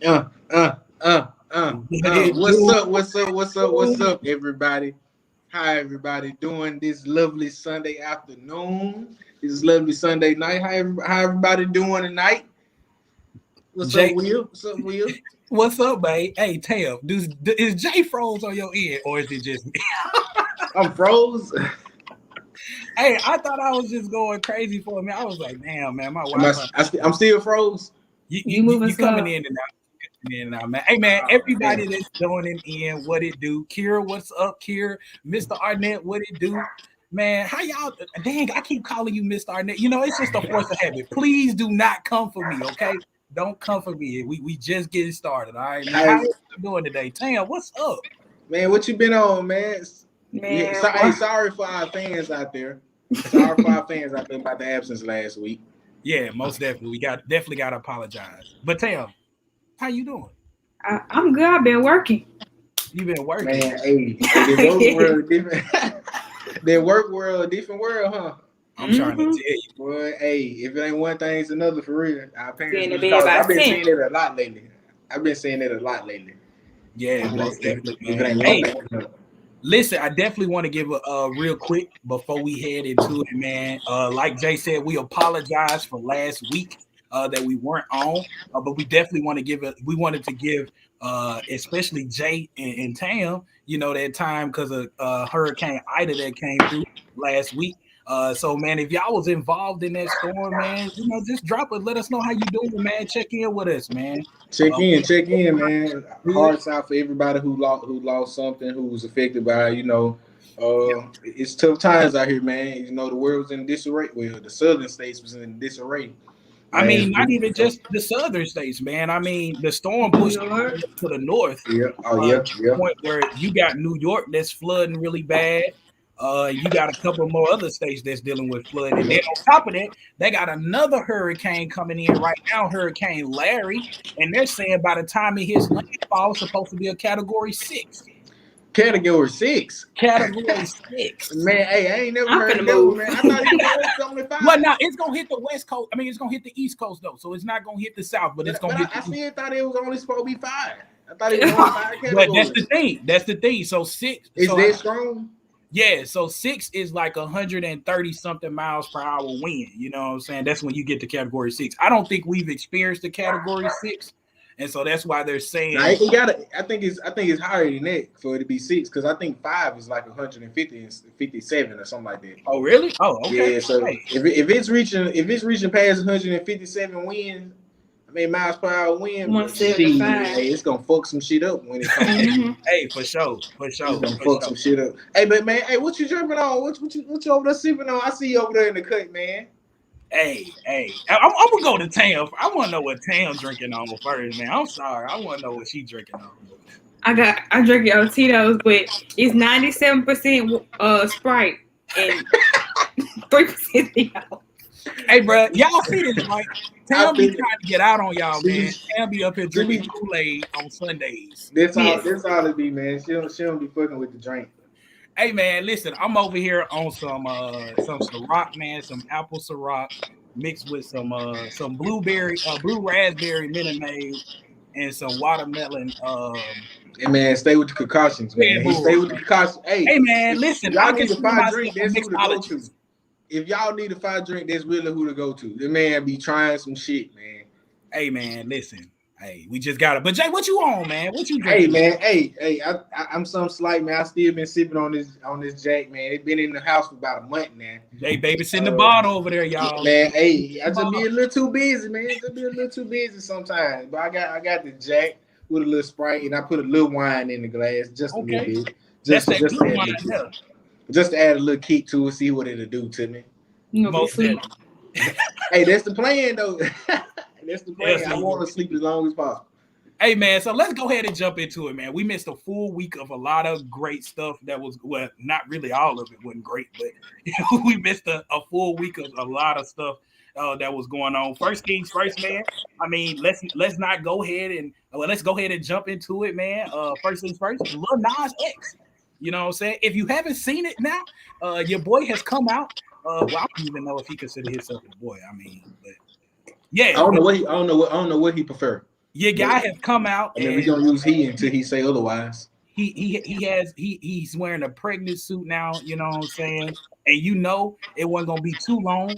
Uh, uh, uh, What it What's do? up? What's up? What's up? What's up, everybody? How everybody doing this lovely Sunday afternoon? This lovely Sunday night. How everybody doing tonight? What's up, Jay, Will? What's up, Will? what's up, babe? Hey, Tam, is Jay froze on your end or is it just me? I'm froze. Hey, I thought I was just going crazy for a minute. I was like, damn, man, my Wi-Fi. I'm still froze. You moving You coming slow. in and out. Coming in and out, man. Hey, man, Oh, everybody man. that's joining in, what it do? Kira, what's up, Kira? Mr. Arnett, what it do? Man, how y'all? Dang, I keep calling you Mr. Arnett. You know, it's just a force of habit. Please do not come for me, okay? Don't come for me. We just getting started, all right, man. How Hey, you doing today? Tam, what's up? man, what you been on, man? Man, Sorry for our fans out there. Sorry for our fans out there about the absence last week. Yeah, most definitely. We definitely got to apologize. But Tam, how you doing? I'm good. I've been working. You been working? Man, hey, the work world different. The work world, different world, huh? I'm trying to tell you. Boy, hey, if it ain't one thing, it's another for real. Our Seeing parents the was bed talking. by I've been 10. seeing it a lot lately. Yeah, most If definitely, it man. ain't one Hey, thing, it's another. listen, I definitely want to give a real quick before we head into it, man. Like Jay said, we apologize for last week that we weren't on, but we definitely want to give it. We wanted to give, especially Jay and Tam, you know, that time because of Hurricane Ida that came through last week. So man, if y'all was involved in that storm, man, you know, just drop it. Let us know how you doing, man. Check in with us, man. Check in, man. Good. Hearts out for everybody who lost something, who was affected by, Yeah. it's tough times out here, man. You know, the world was in disarray. Well, the southern states was in disarray I last mean, not week. even just the southern states, man. I mean, the storm New pushed York. to the north Yeah. Oh to yeah, the yeah. point where you got New York that's flooding really bad. You got a couple more other states that's dealing with flooding, and then on top of that, they got another hurricane coming in right now, Hurricane Larry, and they're saying by the time it hits landfall, it's supposed to be a Category 6. Category 6. Category 6. Man, hey, I ain't never I'm heard finna of that one, move. man. I thought it was only Well, 5. now it's gonna hit the West Coast. I mean, it's gonna hit the East Coast though, so it's not gonna hit the South, but it's But, gonna but hit I the East. still thought it was only supposed to be 5. I thought it was only 5 But that's the categories. thing. That's the thing. So 6. Is So that strong? yeah. So 6 is like 130 something miles per hour wind. You know what I'm saying? That's when you get to Category 6. I don't think we've experienced the Category 6, and so that's why they're Now saying. it got. I think it's higher than that for it to be 6 because I think 5 is like 150 and 57 or something like that. Oh, really? Oh, okay. Yeah. So Hey, if it's reaching past 157 winds, I mean miles per hour wind, shit, 175. hey, it's gonna fuck some shit up when it comes. hey, for sure, for It's sure, gonna for fuck sure. some shit up. Hey, but man, hey, what you drinking on? What you over there sipping on? I see you over there in the cut, man. Hey, I'm gonna go to Tam. I want to know what Tam drinking on first, man. I'm sorry, I want to know what she drinking on. I drink your Tito's, but it's 97% Sprite and 3% Tito. Hey, bro, y'all see this, right? I Tam be feel trying to get out on y'all, she be, man. Tam be up here she drinking be, Kool-Aid on Sundays. that's all. Yes. That's all it be, man. She don't be fucking with the drink. Hey, man, listen, I'm over here on some Ciroc, man, some apple Ciroc mixed with some blue raspberry Minute Maid and some watermelon And man, stay with the concussions, man. Red Hey, Bull. stay with the concussions. Hey, Hey, man, if listen, y'all I need a consider fire myself drink, a that's who to go to. mixologist. If y'all need a fire drink, that's really who to go to. The man be trying some shit, man. Hey, man, listen. Hey, we just got it. But Jay, what you on, man? What you Hey drinking? man, hey, I'm some slight, man. I still been sipping on this Jack, man. It's been in the house for about a month now. Jay babysitting the bottle over there, y'all. Man, hey, I just be a little too busy, man. Just be a little too busy sometimes. But I got the Jack with a little Sprite, and I put a little wine in the glass, just a little Okay. bit, That's just that just good to add a wine little there. kick, just to add a little kick to it, see what it'll do to me. You gonna be Most asleep. definitely. Hey, that's the plan, though. That's the plan. Yes, I want to sleep as long as possible. Hey, man, so let's go ahead and jump into it, man. We missed a full week of a lot of great stuff that was, well, not really all of it wasn't great, but we missed a full week of a lot of stuff that was going on. First things first, man. I mean, let's not go ahead and let's go ahead and jump into it, man. First things first, Lil Nas X. You know what I'm saying? If you haven't seen it now, your boy has come out. Well, I don't even know if he considered himself a boy. I mean, but I yeah, don't but know what he prefer. Your guy has come out, I mean, and we're gonna use he until he say otherwise. he's wearing a pregnant suit now. You know what I'm saying? And you know it wasn't gonna be too long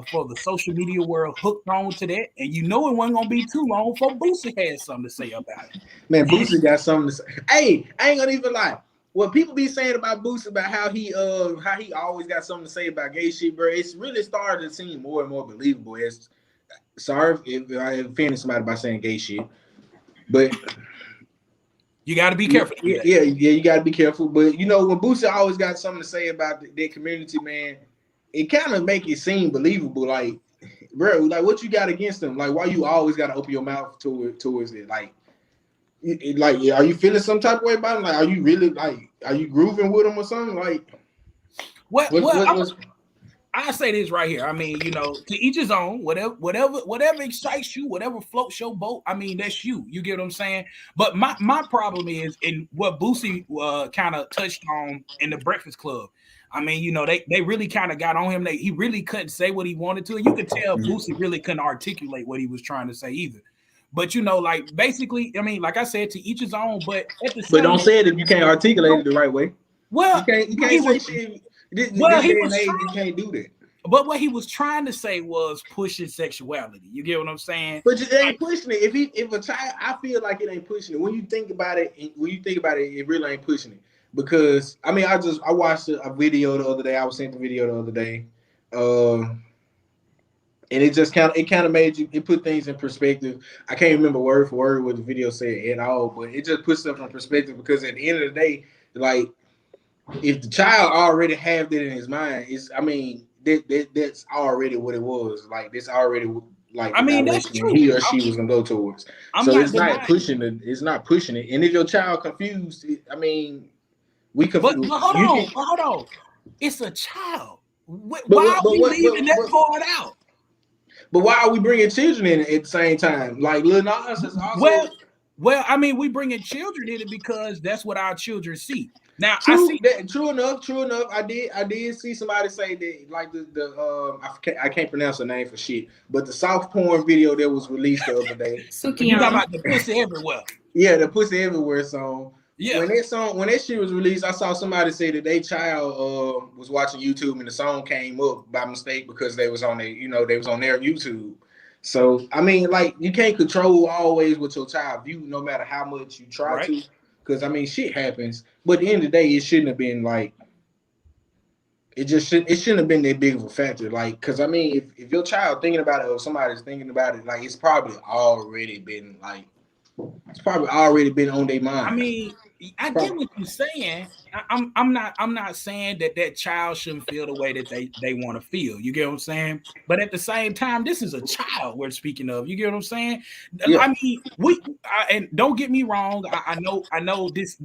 for the social media world hooked on to that, and you know it wasn't gonna be too long for Boosie had something to say about it. Man, Boosie got something to say. Hey, I ain't gonna even lie. What people be saying about Boosie, about how he always got something to say about gay shit, bro, it's really started to seem more and more believable. It's sorry if I offended somebody by saying gay shit, but you got to be careful. Yeah, you got to be careful. But you know, when Boosie always got something to say about their community, man, it kind of make it seem believable. Like, bro, like what you got against them? Like, why you always got to open your mouth towards it? Like, are you feeling some type of way about it? Like, are you really are you grooving with them or something? Like, I say this right here. I mean, you know, to each his own. Whatever excites you, whatever floats your boat. I mean, that's you. You get what I'm saying? But my problem is in what Boosie kind of touched on in the Breakfast Club. I mean, you know, they really kind of got on him. He really couldn't say what he wanted to. And you could tell Boosie really couldn't articulate what he was trying to say either. But you know, like basically, I mean, like I said, to each his own. But at the same, don't say it if you can't articulate it the right way. Well, you can't say shit. This day and age, you can't do that. But what he was trying to say was pushing sexuality. You get what I'm saying? But it ain't pushing it. If a child, I feel like it ain't pushing it. When you think about it, it really ain't pushing it. Because I mean, I watched a video the other day. I was sent the video the other day, and it just kind of made you. It put things in perspective. I can't remember word for word what the video said at all, but it just puts stuff in perspective. Because at the end of the day, like if the child already have that in his mind, that's already what it was. Like that's already like I mean that's true. He or she was gonna go towards. So it's not pushing it. It's not pushing it. And if your child confused, I mean, we confused. But hold on. It's a child. Why are we leaving that part out? But why are we bringing children in at the same time? Like Lil Nas is also. Well, I mean, we bringing children in it because that's what our children see. Now, True enough. I did see somebody say that, like I can't pronounce her name for shit, but the soft porn video that was released the other day. You talking about the Pussy Everywhere? Yeah, the Pussy Everywhere song. Yeah. When that shit was released, I saw somebody say that their child was watching YouTube and the song came up by mistake because they was on their YouTube. So I mean, like you can't control always what your child view, no matter how much you try to. Because I mean, shit happens. But at the end of the day, it shouldn't have been like. It shouldn't have been that big of a factor. Like, because I mean, if your child thinking about it or somebody's thinking about it, like it's probably already been on their mind. I mean, I get what you're saying. I'm not saying that child shouldn't feel the way that they want to feel. You get what I'm saying? But at the same time, this is a child we're speaking of. You get what I'm saying? Yeah. I mean, and don't get me wrong. I know this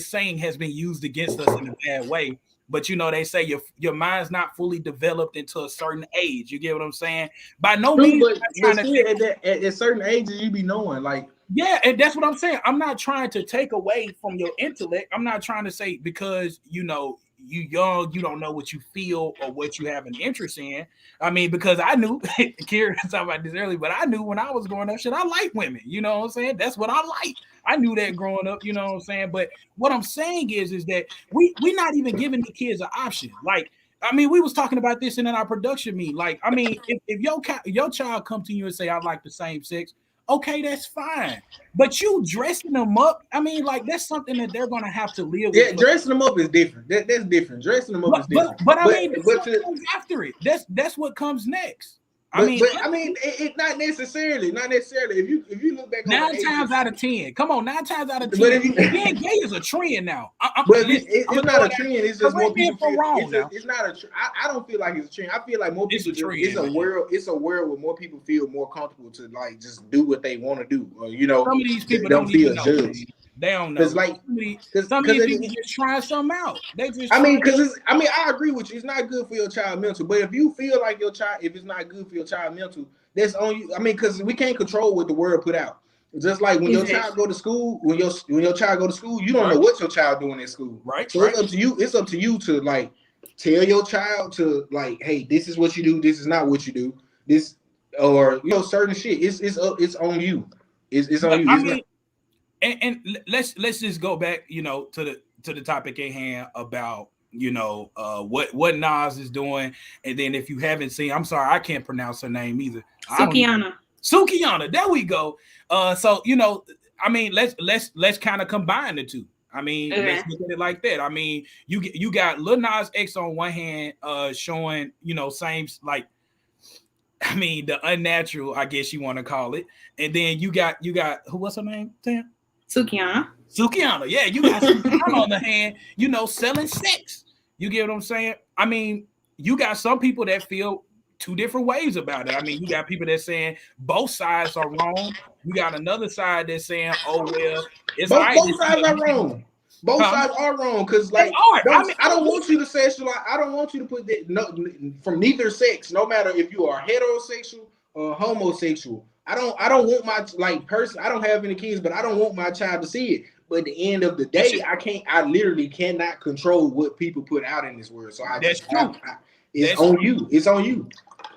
saying has been used against us in a bad way. But you know, they say your mind's not fully developed into a certain age. You get what I'm saying? By no means, at certain ages, you be knowing like. Yeah, and that's what I'm saying. I'm not trying to take away from your intellect. I'm not trying to say because you know you young, you don't know what you feel or what you have an interest in. I mean, because I knew Kira talking about this earlier, but I knew when I was growing up, I like women. You know what I'm saying? That's what I like. I knew that growing up. You know what I'm saying? But what I'm saying is that we're not even giving the kids an option. Like, I mean, we was talking about this in our production meeting. Like, I mean, if your child come to you and say I like the same sex. Okay, that's fine. But you dressing them up, I mean, like that's something that they're gonna have to live with. Yeah, dressing them up is different. That's different. Dressing them up is different. But I mean, that's what comes after it. That's what comes next. I mean, it not necessarily. If you look back, 9 times out of 10. Come on, 9 times out of 10. But being gay is a trend now. But it's not a trend. It's just more people. It's not a trend. I don't feel like it's a trend. I feel like more people. It's a world. It's a world where more people feel more comfortable to like just do what they want to do. Or, you know, some of these people don't feel judged. They don't know. Because some of these people just try something out. They just. I agree with you. It's not good for your child mental. But if you feel like if it's not good for your child mental, that's on you. I mean, because we can't control what the world put out. Just like when your child go to school, when your child go to school, you don't know what your child doing at school. Right. So it's up to you. It's up to you to like tell your child to like, hey, this is what you do. This is not what you do. This or certain shit. It's on you. It's on you. I It's mean, not. let's just go back, to the topic at hand about what Nas is doing, and then if you haven't seen, I'm sorry, I can't pronounce her name either. Sukiana. There we go. So I mean, let's kind of combine the two. I mean, let's look at it like that. I mean, you got Lil Nas X on one hand, showing same like. I mean, the unnatural, I guess you want to call it, and then you got who? What's her name? Sam? Sukiana. Yeah, you got Sukiana on the hand, selling sex. You get what I'm saying? I mean, you got some people that feel two different ways about it. I mean, you got people that saying both sides are wrong. You got another side that's saying, oh well, it's both sides are wrong. Both sides are wrong because like I don't want you to sexualize. I don't want you to put that from neither sex, no matter if you are heterosexual or homosexual. I don't want my person. I don't have any kids, but I don't want my child to see it. But at the end of the day, I literally cannot control what people put out in this world. So it's on you. It's on you.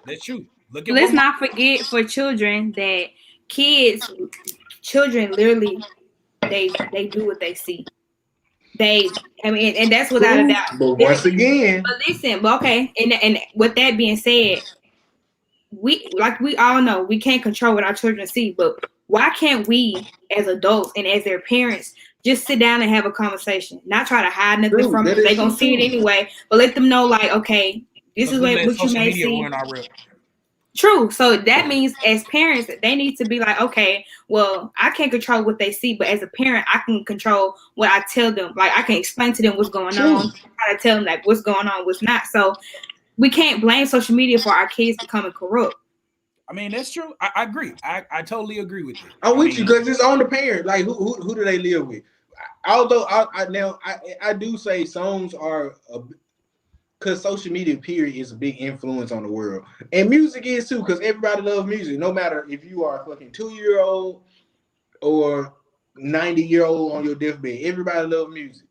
That's true. Let's not forget for children that children literally they do what they see. And that's without a doubt. But once again, okay. And with that being said, we all know we can't control what our children see, but why can't we as adults and as their parents just sit down and have a conversation, not try to hide nothing from them? They're gonna see it anyway, but let them know okay, this is what you may see. True. So that means as parents, they need to be okay, well, I can't control what they see, but as a parent, I can control what I tell them. I can explain to them what's going on, how to tell them what's going on, what's not. So we can't blame social media for our kids becoming corrupt. I mean, that's true. I agree. I totally agree with you. I'm with you because it's on the parent. Like who do they live with? Although I do say songs are because social media period is a big influence on the world, and music is too, because everybody loves music, no matter if you are a fucking 2-year-old or 90-year-old on your deathbed. Everybody loves music,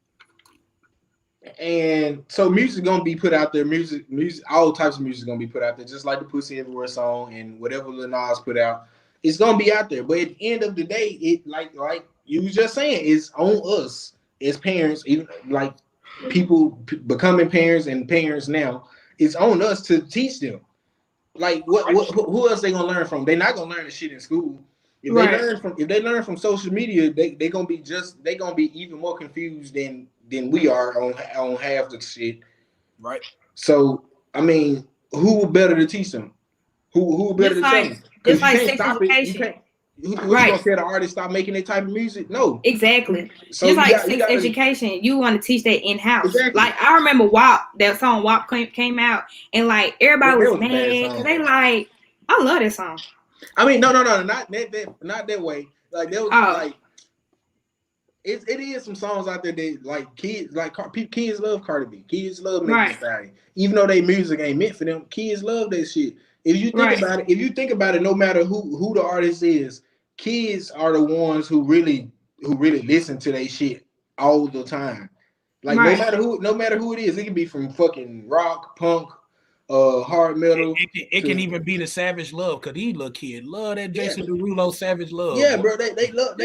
and so music gonna be put out there. Music, all types of music gonna be put out there, just like the Pussy Everywhere song and whatever Lil Nas put out. It's gonna be out there, but at the end of the day, it like you was just saying, it's on us as parents, even people becoming parents and parents now. It's on us to teach them. Who else they gonna learn from? They're not gonna learn the shit in school. If they learn from social media, they gonna be even more confused than we are on half the shit. Right. So I mean, who better to teach them? Who better to tell them? It's like sex education. Who's gonna tell the artist stop making that type of music? No. Exactly. So just like sex education, you want to teach that in house. Exactly. I remember WAP, that song WAP came out, and everybody was mad because they I love that song. I mean, no, not that way. There was it is some songs out there that kids love Cardi B. Kids love Megan Thee Stallion. Even though their music ain't meant for them, kids love that shit. If you think about it, no matter who the artist is, kids are the ones who really listen to their shit all the time. No matter who it is, it can be from fucking rock, punk, hard metal. It can even be the Savage Love, because these little kids love that Jason Derulo Savage Love. Yeah, bro, they love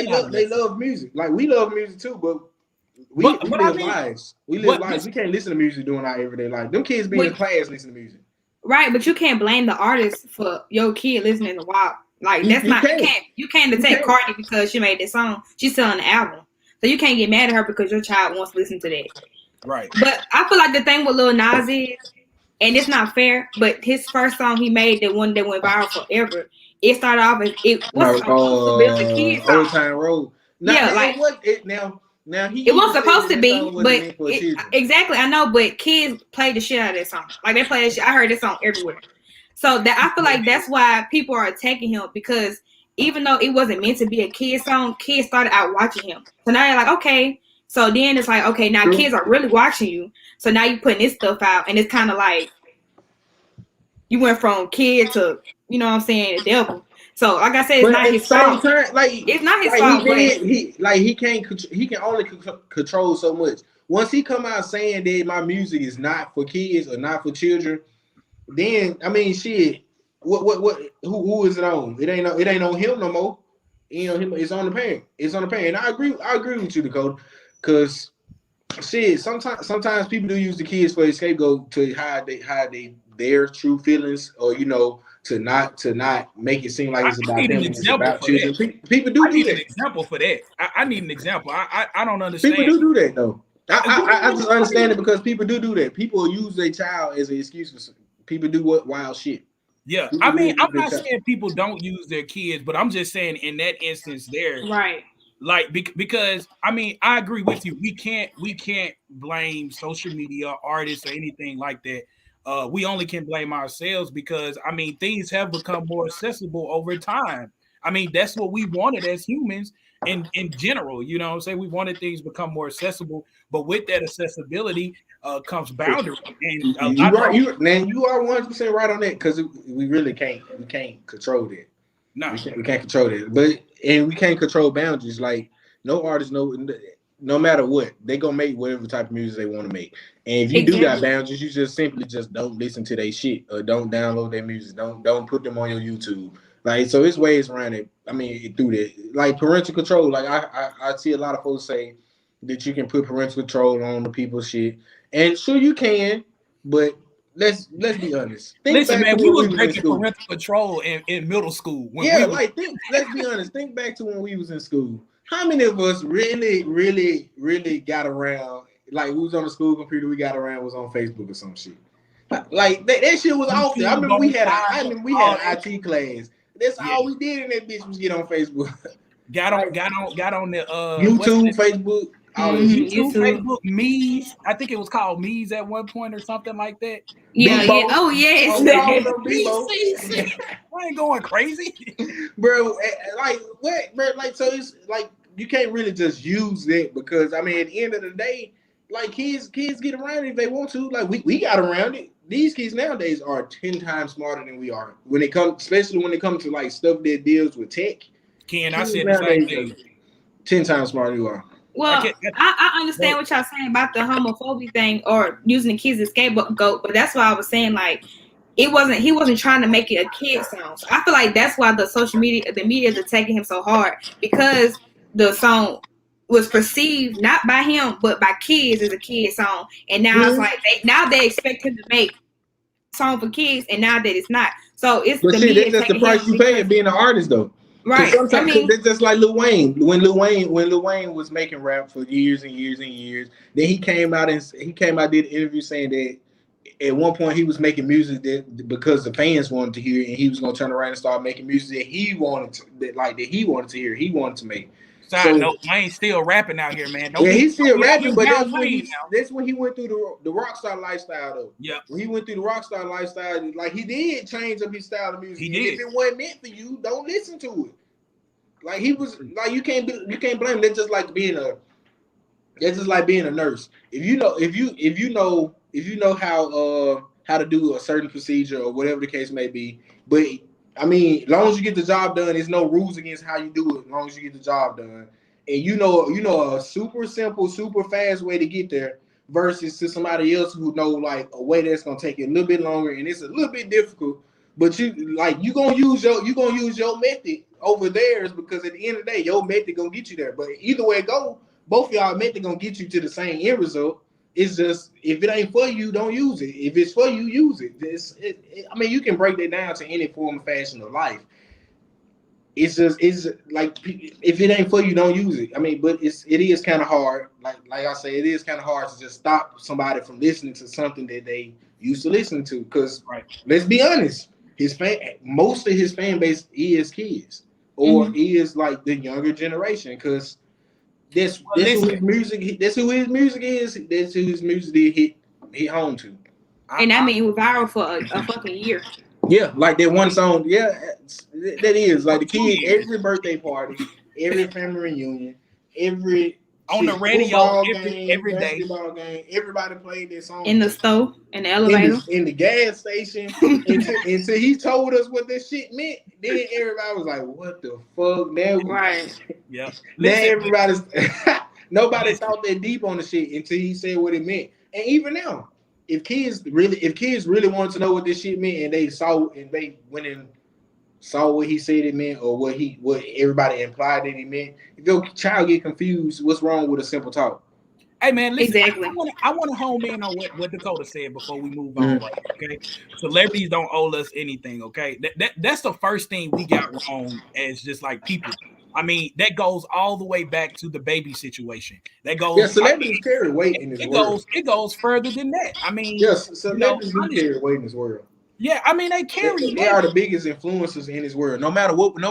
music. We love music too, but we live lives. We live lives. We can't listen to music during our everyday life. Them kids be in class listening to music. Right, but you can't blame the artist for your kid listening to WAP. You can't attack Cardi because she made this song. She's selling the album. So you can't get mad at her because your child wants to listen to that. Right. But I feel like the thing with Lil Nas is, and it's not fair, but his first song he made, the one that went viral forever, it started off as it was supposed to be a kid song. Old Time Road. It wasn't supposed to be, but exactly, I know, but kids played the shit out of that song. They play that shit. I heard this song everywhere. So that I feel like that's why people are attacking him, because even though it wasn't meant to be a kid song, kids started out watching him. So now you're okay. So then it's okay, now kids are really watching you. So now you putting this stuff out, and it's kind of you went from kid to, you know what I'm saying, the devil. So, like I said, it's not his fault. It's not his fault. He can only control so much. Once he come out saying that my music is not for kids or not for children, then I mean, shit. What? Who is it on? It ain't on him no more. It's on the parent. It's on the parent. And I agree with you, Dakota, because shit. Sometimes people do use the kids for a scapegoat to hide their true feelings, or to not make it seem like it's I about need them an and it's example about for that. children. People do I need an that. example for that. I need an example. I don't People understand. do that though. I just understand it Yeah, because people do that. People use their child as an excuse for people do what wild shit. I People mean, really I'm use their not child. saying people don't use their kids, but I'm just saying in that instance there, Right. like because I mean I agree with you. We can't blame social media, artists, or anything like that. We only can blame ourselves because I mean things have become more accessible over time. I mean that's what we wanted as humans in general. You know what I'm saying? We wanted things to become more accessible, but with that accessibility comes boundary. And You I right. know You are 100% right on that because we really can't control that. no. We can't control that, and we can't control boundaries. Like no artist, no matter what, they gonna make whatever type of music they want to make. And if you do got Exactly. boundaries, you just simply just don't listen to their shit or don't download their music. Don't put them on your YouTube. Like so, it's ways around it. I mean, through that, like parental control. Like I see a lot of folks say that you can put parental control on the people's shit, and sure you can, but let's be honest. Think Listen, back to man, we when we was was in breaking school. parental control in middle school when we Yeah, was like think. Let's be honest. Think back to when we was in school. How many of us really got around? Like we was on the school computer, we got around was on Facebook or some shit. Like that shit was off there. I YouTube remember on I fire, remember we had all an that. IT class. That's Yeah, all we did in that bitch was get on Facebook. got on, Like got on, got on the what's YouTube, that? Facebook, all that Mm-hmm. shit. YouTube, YouTube. Facebook, Me's. I think it was called Me's at one point or something like that. Yeah, yeah. Bebo. Oh yes. Oh Yeah, yeah, all them Bebo. see, I ain't going crazy. Bro, like what, bro? Like so, it's like you can't really just use it because I mean, at the end of the day, like kids get around it if they want to. Like we got around it. These kids nowadays are 10 times smarter than we are when it comes, especially when it comes to like stuff that deals with tech. Ken, I Kids said the same nowadays are thing. 10 times smarter than you are. I Well, can't. I understand what y'all saying about the homophobia thing or using the kids as scapegoat, but that's why I was saying like he wasn't trying to make it a kid song. So I feel like that's why the media is attacking him so hard because the song was perceived not by him but by kids as a kid song, and now it's Mhm. like they expect him to make song for kids, and now that it's not. So it's But the shit, media that's just the attacking price him you pay because at being an artist, though. Because right. I sometimes, cause mean, that's just like Lil Wayne. When Lil Wayne was making rap for years and years and years, then he came out did an interview saying that at one point he was making music that because the fans wanted to hear it, and he was gonna turn around and start making music that he wanted to hear, he wanted to make. Side So note, Wayne's still rapping out here, man. yeah, he's Don't still be out rapping, here but down Wayne now. that's when he went through the rock star lifestyle though. Yep, When he went through the rock star lifestyle, like he did change up his style of music. he And if did. it wasn't meant for you, don't listen to it. Like he was like you can't blame him. That's just like being a nurse. If you know how to do a certain procedure or whatever the case may be, but I mean, as long as you get the job done, there's no rules against how you do it. As long as you get the job done, and you know a super simple, super fast way to get there versus to somebody else who know like a way that's gonna take you a little bit longer and it's a little bit difficult. But you gonna use your method over theirs because at the end of the day, your method gonna get you there. But either way it go, both of y'all method gonna get you to the same end result. It's just if it ain't for you, don't use it. If it's for you, use it. I mean, you can break that down to any form of fashion of life. It's like if it ain't for you, don't use it. I mean, but it is kind of hard. Like I say, it is kind of hard to just stop somebody from listening to something that they used to listen to. Because Right. let's be honest, most of his fan base is kids or is like the younger generation. Because that's Well, that's who listen, his music. That's who his music is. That's who his music did hit home to. and I I, mean it was viral for a fucking year. Yeah, like that one song. Yeah, that is like for the two kid. years Every birthday party, every family reunion, every on the shit, radio football game, every day. basketball game. Everybody played that song In the store, in the elevator. in the gas station until he told us what that shit meant. Then everybody was like, "What the fuck?" Right. Yep. Now Listen, everybody's nobody listen. thought that deep on the shit until he said what it meant. And even now, if kids really wanted to know what this shit meant and they saw and they went and saw what he said it meant or what everybody implied that he meant. If your child get confused, what's wrong with a simple talk? Hey man, listen. Exactly. I want to home in on what Dakota said before we move on. Mhm. Right? Okay, celebrities don't owe us anything. Okay, that's the first thing we got wrong as just like people. I mean, that goes all the way back to the baby situation. That Yeah, goes. celebrities carry weight in this world. It goes further than that. I mean, Yes, celebrities do honestly, carry weight in this world. yeah. I mean, they carry They weight. are the biggest influencers in this world. No matter what we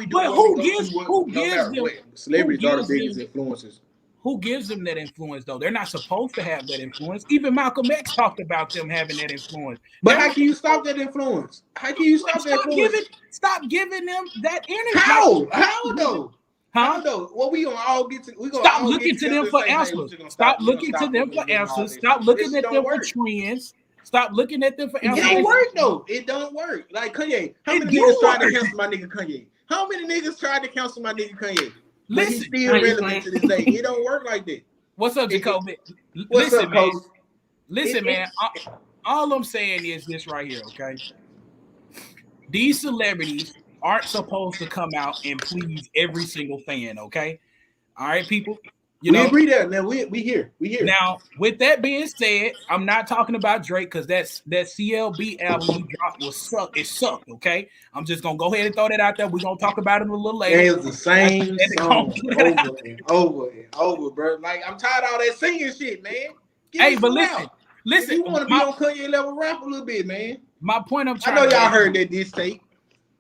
do, But what we go through, who no gives matter them? what, celebrities are the Gives biggest them? influencers. Who gives them that influence though? They're not supposed to have that influence. Even Malcolm X talked about them having that influence. But how can you stop that influence? How can you stop that influence? Stop giving them that energy. How though? Huh? How though? Well, we gonna all get to. We gonna stop all looking get to them together for and say, hey, answers. we gonna Stop we looking gonna to them fucking for getting all answers. this Stop shit. looking This at don't them for work. trends. Stop looking at them for It answers. don't work though. It don't work. Like Kanye, how It many do niggas tried to work. cancel my nigga Kanye? How many niggas tried to cancel my nigga Kanye? But Listen, he's still Are you relevant to this day. It don't work like that. what's up, Jacoby? What's Listen, up, man. Coach? Listen, man. All I'm saying is this right here, okay? These celebrities aren't supposed to come out and please every single fan, okay? All right, people. You We know, agree there. Now we here. We here. now with that being said, I'm not talking about Drake because that CLB album he dropped was suck. It sucked, okay? I'm just gonna go ahead and throw that out there. We're gonna talk about it a little later. It was the same song over and over and over, bro. Like I'm tired of all that singing shit, man. Hey, but listen, if you want to be on Kanye level, rap a little bit, man. My point I'm I trying know to y'all make, heard that diss tape.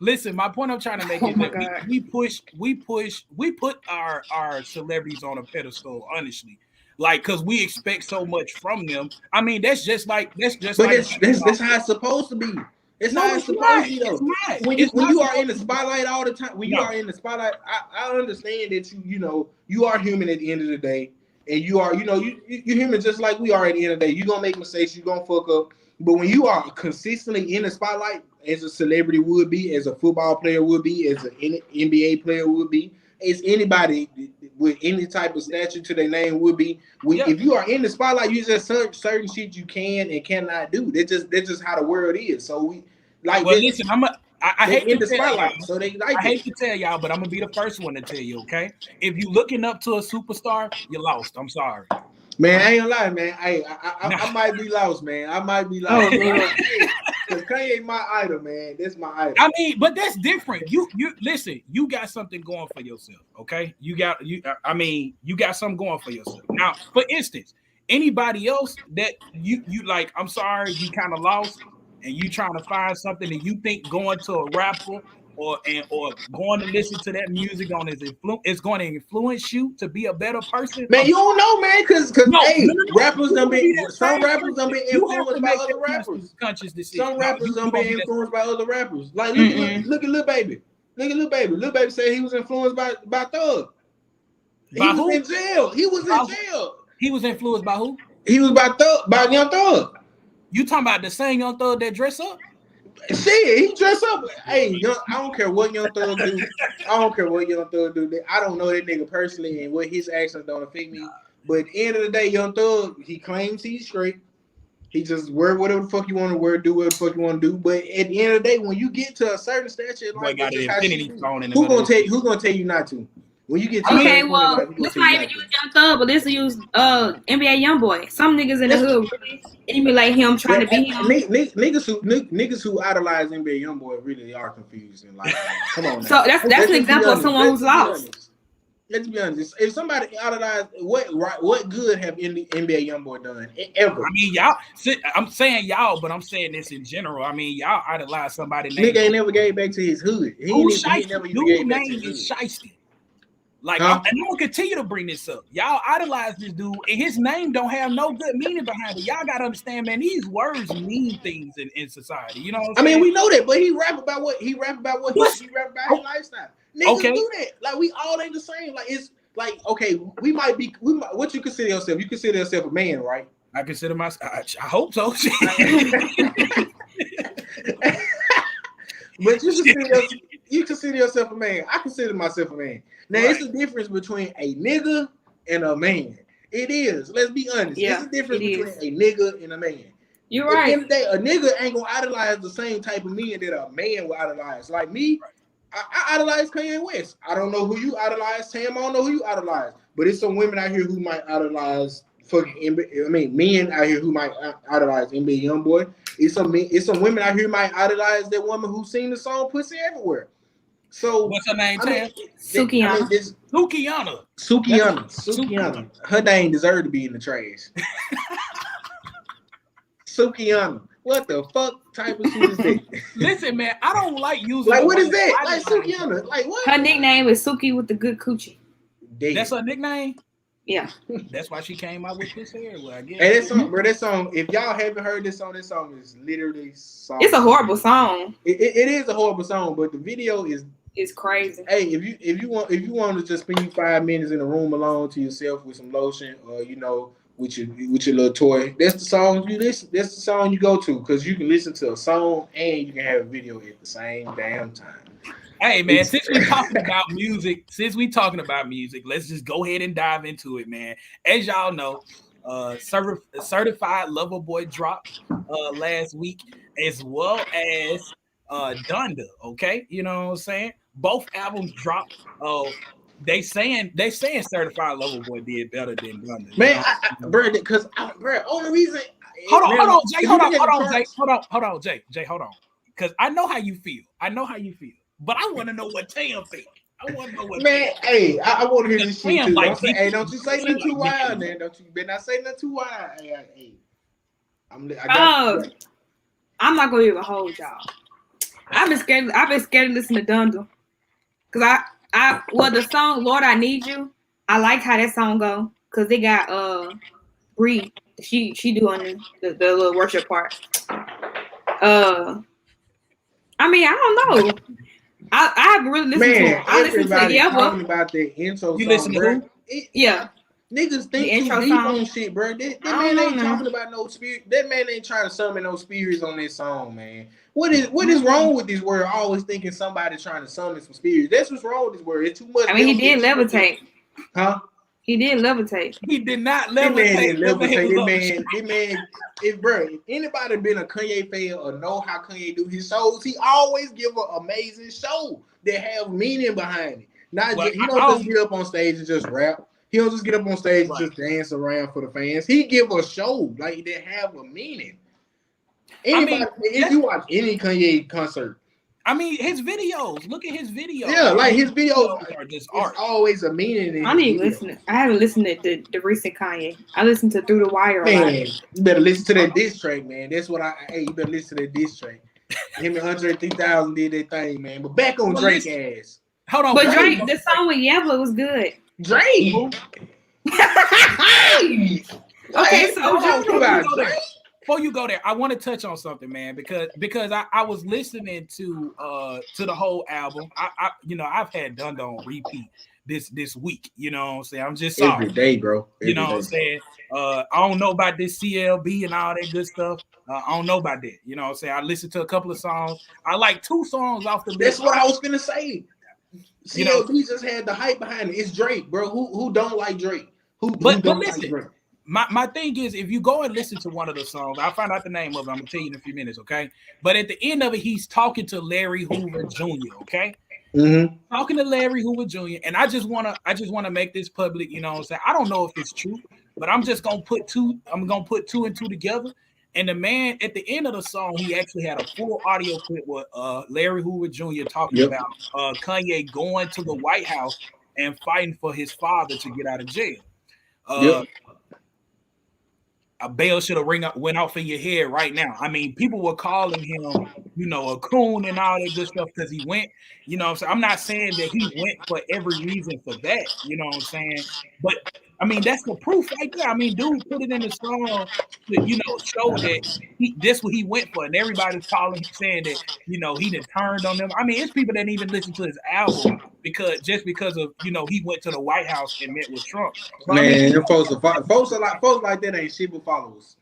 listen, my point I'm trying to make Oh is my that God. we put our celebrities on a pedestal, honestly. Like, cause we expect so much from them. I mean, that's just like But that's how it's supposed to be. It's No, how it's supposed to be though. It's not. When you are in the spotlight all the time, when you are in the spotlight, I understand that you are human at the end of the day, and you're human just like we are at the end of the day. You're gonna make mistakes, you're gonna fuck up. But when you are consistently in the spotlight, as a celebrity would be, as a football player would be, as an NBA player would be, as anybody with any type of stature to their name would be. If you are in the spotlight, you just certain shit you can and cannot do. That's just how the world is. So we like. Well, listen, I hate in to the tell spotlight, y'all. so they like. I hate to tell y'all, but I'm gonna be the first one to tell you. Okay, if you looking up to a superstar, you lost. I'm sorry. Man, I ain't gonna lie, man. I might be lost, man. I might be lost. Because Kanye my idol, man. That's my idol. I mean, but that's different. You listen. You got something going for yourself. Okay, you got something going for yourself. Now, for instance, anybody else that you like, I'm sorry, you kind of lost, and you trying to find something that you think going to a rapper or going to listen to that music on his influence is going to influence you to be a better person. Man, you don't know, man, because rappers done been some rappers done been influenced by other rappers. Conscious decision. Some rappers done been influenced by other rappers. Like look at Lil Baby. Look at Lil Baby. Lil Baby said he was influenced by Thug. He was in jail. He was in jail. He was influenced by who? He was by Young Thug. You talking about the same Young Thug that dress up? Shit, he dress up. Hey, I don't care what Young Thug do. I don't care what Young Thug do. I don't know that nigga personally, and what his actions don't affect me. But at the end of the day, Young Thug, he claims he's straight. He just wear whatever the fuck you want to wear, do whatever the fuck you want to do. But at the end of the day, when you get to a certain stature, like who gonna tell you not to? When you get to okay, well, let's not even use Young Thug, but let's use NBA YoungBoy. Some niggas in the hood really emulate him, trying to be him. Niggas who idolize NBA YoungBoy really are confused and like, come on. So that's an example of someone who's lost. Let's be honest. If somebody idolized, what good have NBA YoungBoy done ever? I mean, y'all. I'm saying y'all, but I'm saying this in general. I mean, y'all idolize somebody. Nigga ain't never gave back to his hood. He never even gave back to his hood. Shiesty. Like, and I'm gonna continue to bring this up. Y'all idolize this dude, and his name don't have no good meaning behind it. Y'all gotta understand, man. These words mean things in society. You know what I'm saying? I mean, we know that, but he rap about he rap about his lifestyle. Niggas do that. Like, we all ain't the same. Like, it's like, okay, what you consider yourself? You consider yourself a man, right? I consider myself. I hope so. But you consider yourself a man. I consider myself a man. Now, it's a difference between a nigga and a man. It is. Let's be honest. Yeah, it's a difference between a nigga and a man. You're At the right. end of the day, a nigga ain't gonna idolize the same type of men that a man will idolize. Like me, I idolize Kanye West. I don't know who you idolize, Sam. I don't know who you idolize. But it's some women out here who might idolize fucking NBA. I mean, men out here who might idolize NBA YoungBoy. It's some women out here who might idolize that woman who sing the song "Pussy Everywhere." So what's her name, Sukiana. Sukiana. Her name deserved to be in the trash. Sukiana. What the fuck type of shit is that? Listen, man, I don't like using. Like, what is that? Like Sukiana. Like what? Her nickname is Suki with the good coochie. Damn. That's her nickname. Yeah. That's why she came out with this hair. Well, I guess. Hey, that song, if y'all haven't heard this song is literally song. It's a horrible song. It is a horrible song, but the video is It's crazy. Hey, if you want to just spend 5 minutes in a room alone to yourself with some lotion or with your little toy, that's the song you listen. That's the song you go to because you can listen to a song and you can have a video at the same damn time. Hey man, since we're talking about music, let's just go ahead and dive into it, man. As y'all know, Certified Lover Boy dropped last week, as well as Donda. Okay, you know what I'm saying? Both albums dropped. They saying Certified Lover Boy did better than Donda. Man, bro, because only reason. Hold on, Jay. Hold on, Jay. Hold on, because I know how you feel. But I want to know what Tam think. I want to know what. Man, hey, I want to hear this shit too. Like don't you say nothing too wild, man. Don't you better not say nothing too wild. Hey. I'm not gonna even hold y'all. I've been scared to listen to Donda. Cause the song Lord I Need You, I like how that song go. Cause they got Bree. She doing the little worship part. I mean, I don't know. I haven't really listened to it. I listened to talking about the intro you song, listen to bro. Yeah. Niggas think too deep on shit, bro. That man ain't talking about no spirit. That man ain't trying to summon no spirits on this song, man. What is wrong with this word? Always thinking somebody trying to summon some spirits. That's what's wrong with this word. It's too much. I mean, he did levitate. Huh? He did levitate. He did not levitate. This man, if anybody been a Kanye fan or know how Kanye do his shows, he always give an amazing show that have meaning behind it. He don't just get up on stage and just rap. He don't just get up on stage and just dance around for the fans. He give a show like that have a meaning. If you watch any Kanye concert, I mean, his videos. Look at his videos. Yeah, like his videos are just art. Always a meaning. I need to listen. I haven't listened to the recent Kanye. I listened to Through the Wire. Man, you better listen to that diss track, man. That's what you better listen to that diss track. Him and Andre 3000 did that thing, man. But back on Drake ass. Hold on. But Drake, the song with Yabba was good. Drake. Okay, so before you go there, I want to touch on something, man, because I was listening to the whole album. I've had Donda on repeat this week. You know what I'm saying? I'm just sorry. Every day, bro. You know what I'm saying? I don't know about this CLB and all that good stuff. I don't know about that. You know what I'm saying? I listened to a couple of songs. I like 2 songs off the list. That's what I was gonna say. CLB just had the hype behind it. It's Drake, bro. Who don't like Drake? Who don't like Drake? My thing is, if you go and listen to one of the songs, I'll find out the name of it. I'm gonna tell you in a few minutes, okay? But at the end of it, he's talking to Larry Hoover Jr., okay? Mm-hmm. Talking to Larry Hoover Jr. And I just wanna make this public, you know what I'm saying? I don't know if it's true, but I'm just gonna put two and two together. And the man at the end of the song, he actually had a full audio clip with Larry Hoover Jr. talking about Kanye going to the White House and fighting for his father to get out of jail. A bell should have went off in your head right now. I mean, people were calling him, a coon and all that good stuff because he went, so I'm not saying that he went for every reason for that, you know what I'm saying? But I mean, that's the proof right there. I mean, dude put it in the song to, show that that's what he went for. And everybody's calling, saying that, he done turned on them. I mean, it's people that didn't even listen to his album because of, he went to the White House and met with Trump. But man, folks like that ain't shit but followers.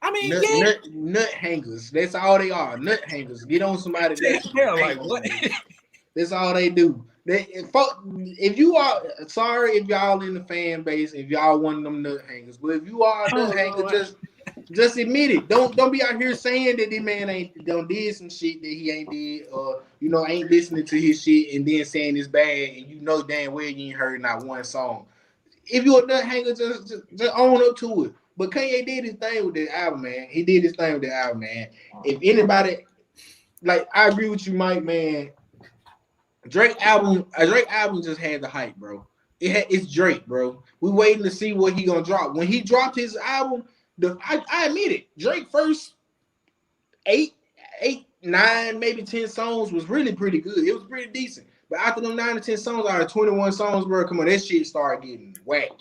I mean, nut hangers. That's all they are. Nut hangers. Get on somebody. Like what? That's all they do. If you are sorry, if y'all in the fan base, if y'all one of them nut hangers, but if you are a nut hanger, Just admit it. Don't be out here saying that this man ain't done did some shit that he ain't did, or ain't listening to his shit and then saying it's bad, and you know damn well you ain't heard not one song. If you're a nut hanger, just own up to it. But Kanye did his thing with the album, man. He did his thing with the album, man. If anybody, like, I agree with you, Mike, man. Drake album just had the hype, bro. It's Drake, bro. We waiting to see what he gonna drop. When he dropped his album, I admit it, Drake first eight, 9, maybe 10 songs was really pretty good. It was pretty decent. But after them 9 to 10 songs out of 21 songs, bro, come on, that shit started getting whack.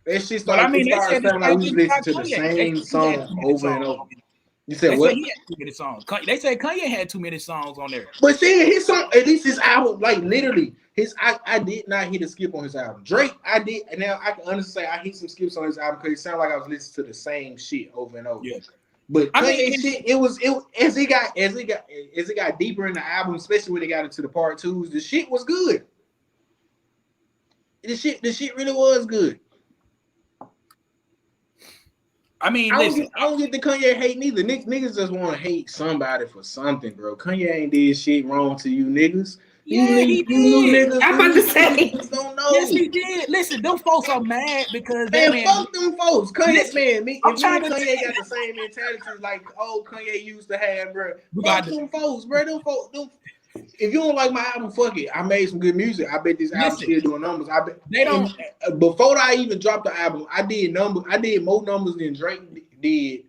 That shit started, sounding like we was listening to the same song over and over. You said what? He had too many songs. They said Kanye had too many songs on there. But see, his song, at least his album, like literally, I did not hit a skip on his album. Drake, I did, and now I can honestly say I hit some skips on his album because it sounded like I was listening to the same shit over and over. Yeah. But Kanye shit, it as it got deeper in the album, especially when it got into the part 2s, the shit was good. The shit really was good. I mean, I don't get the Kanye hate neither. Niggas just want to hate somebody for something, bro. Kanye ain't did shit wrong to you niggas. Yeah, he did. Niggas, I'm about to say. Don't know. Yes, he did. Listen, them folks are mad because man, fuck them folks. Kanye, man, me and Kanye got the same mentality like old Kanye used to have, bro. Fuck them folks, bro. Them folks, if you don't like my album, fuck it. I made some good music. I bet this album still doing numbers. I bet they don't. Before I even dropped the album, I did more numbers than Drake did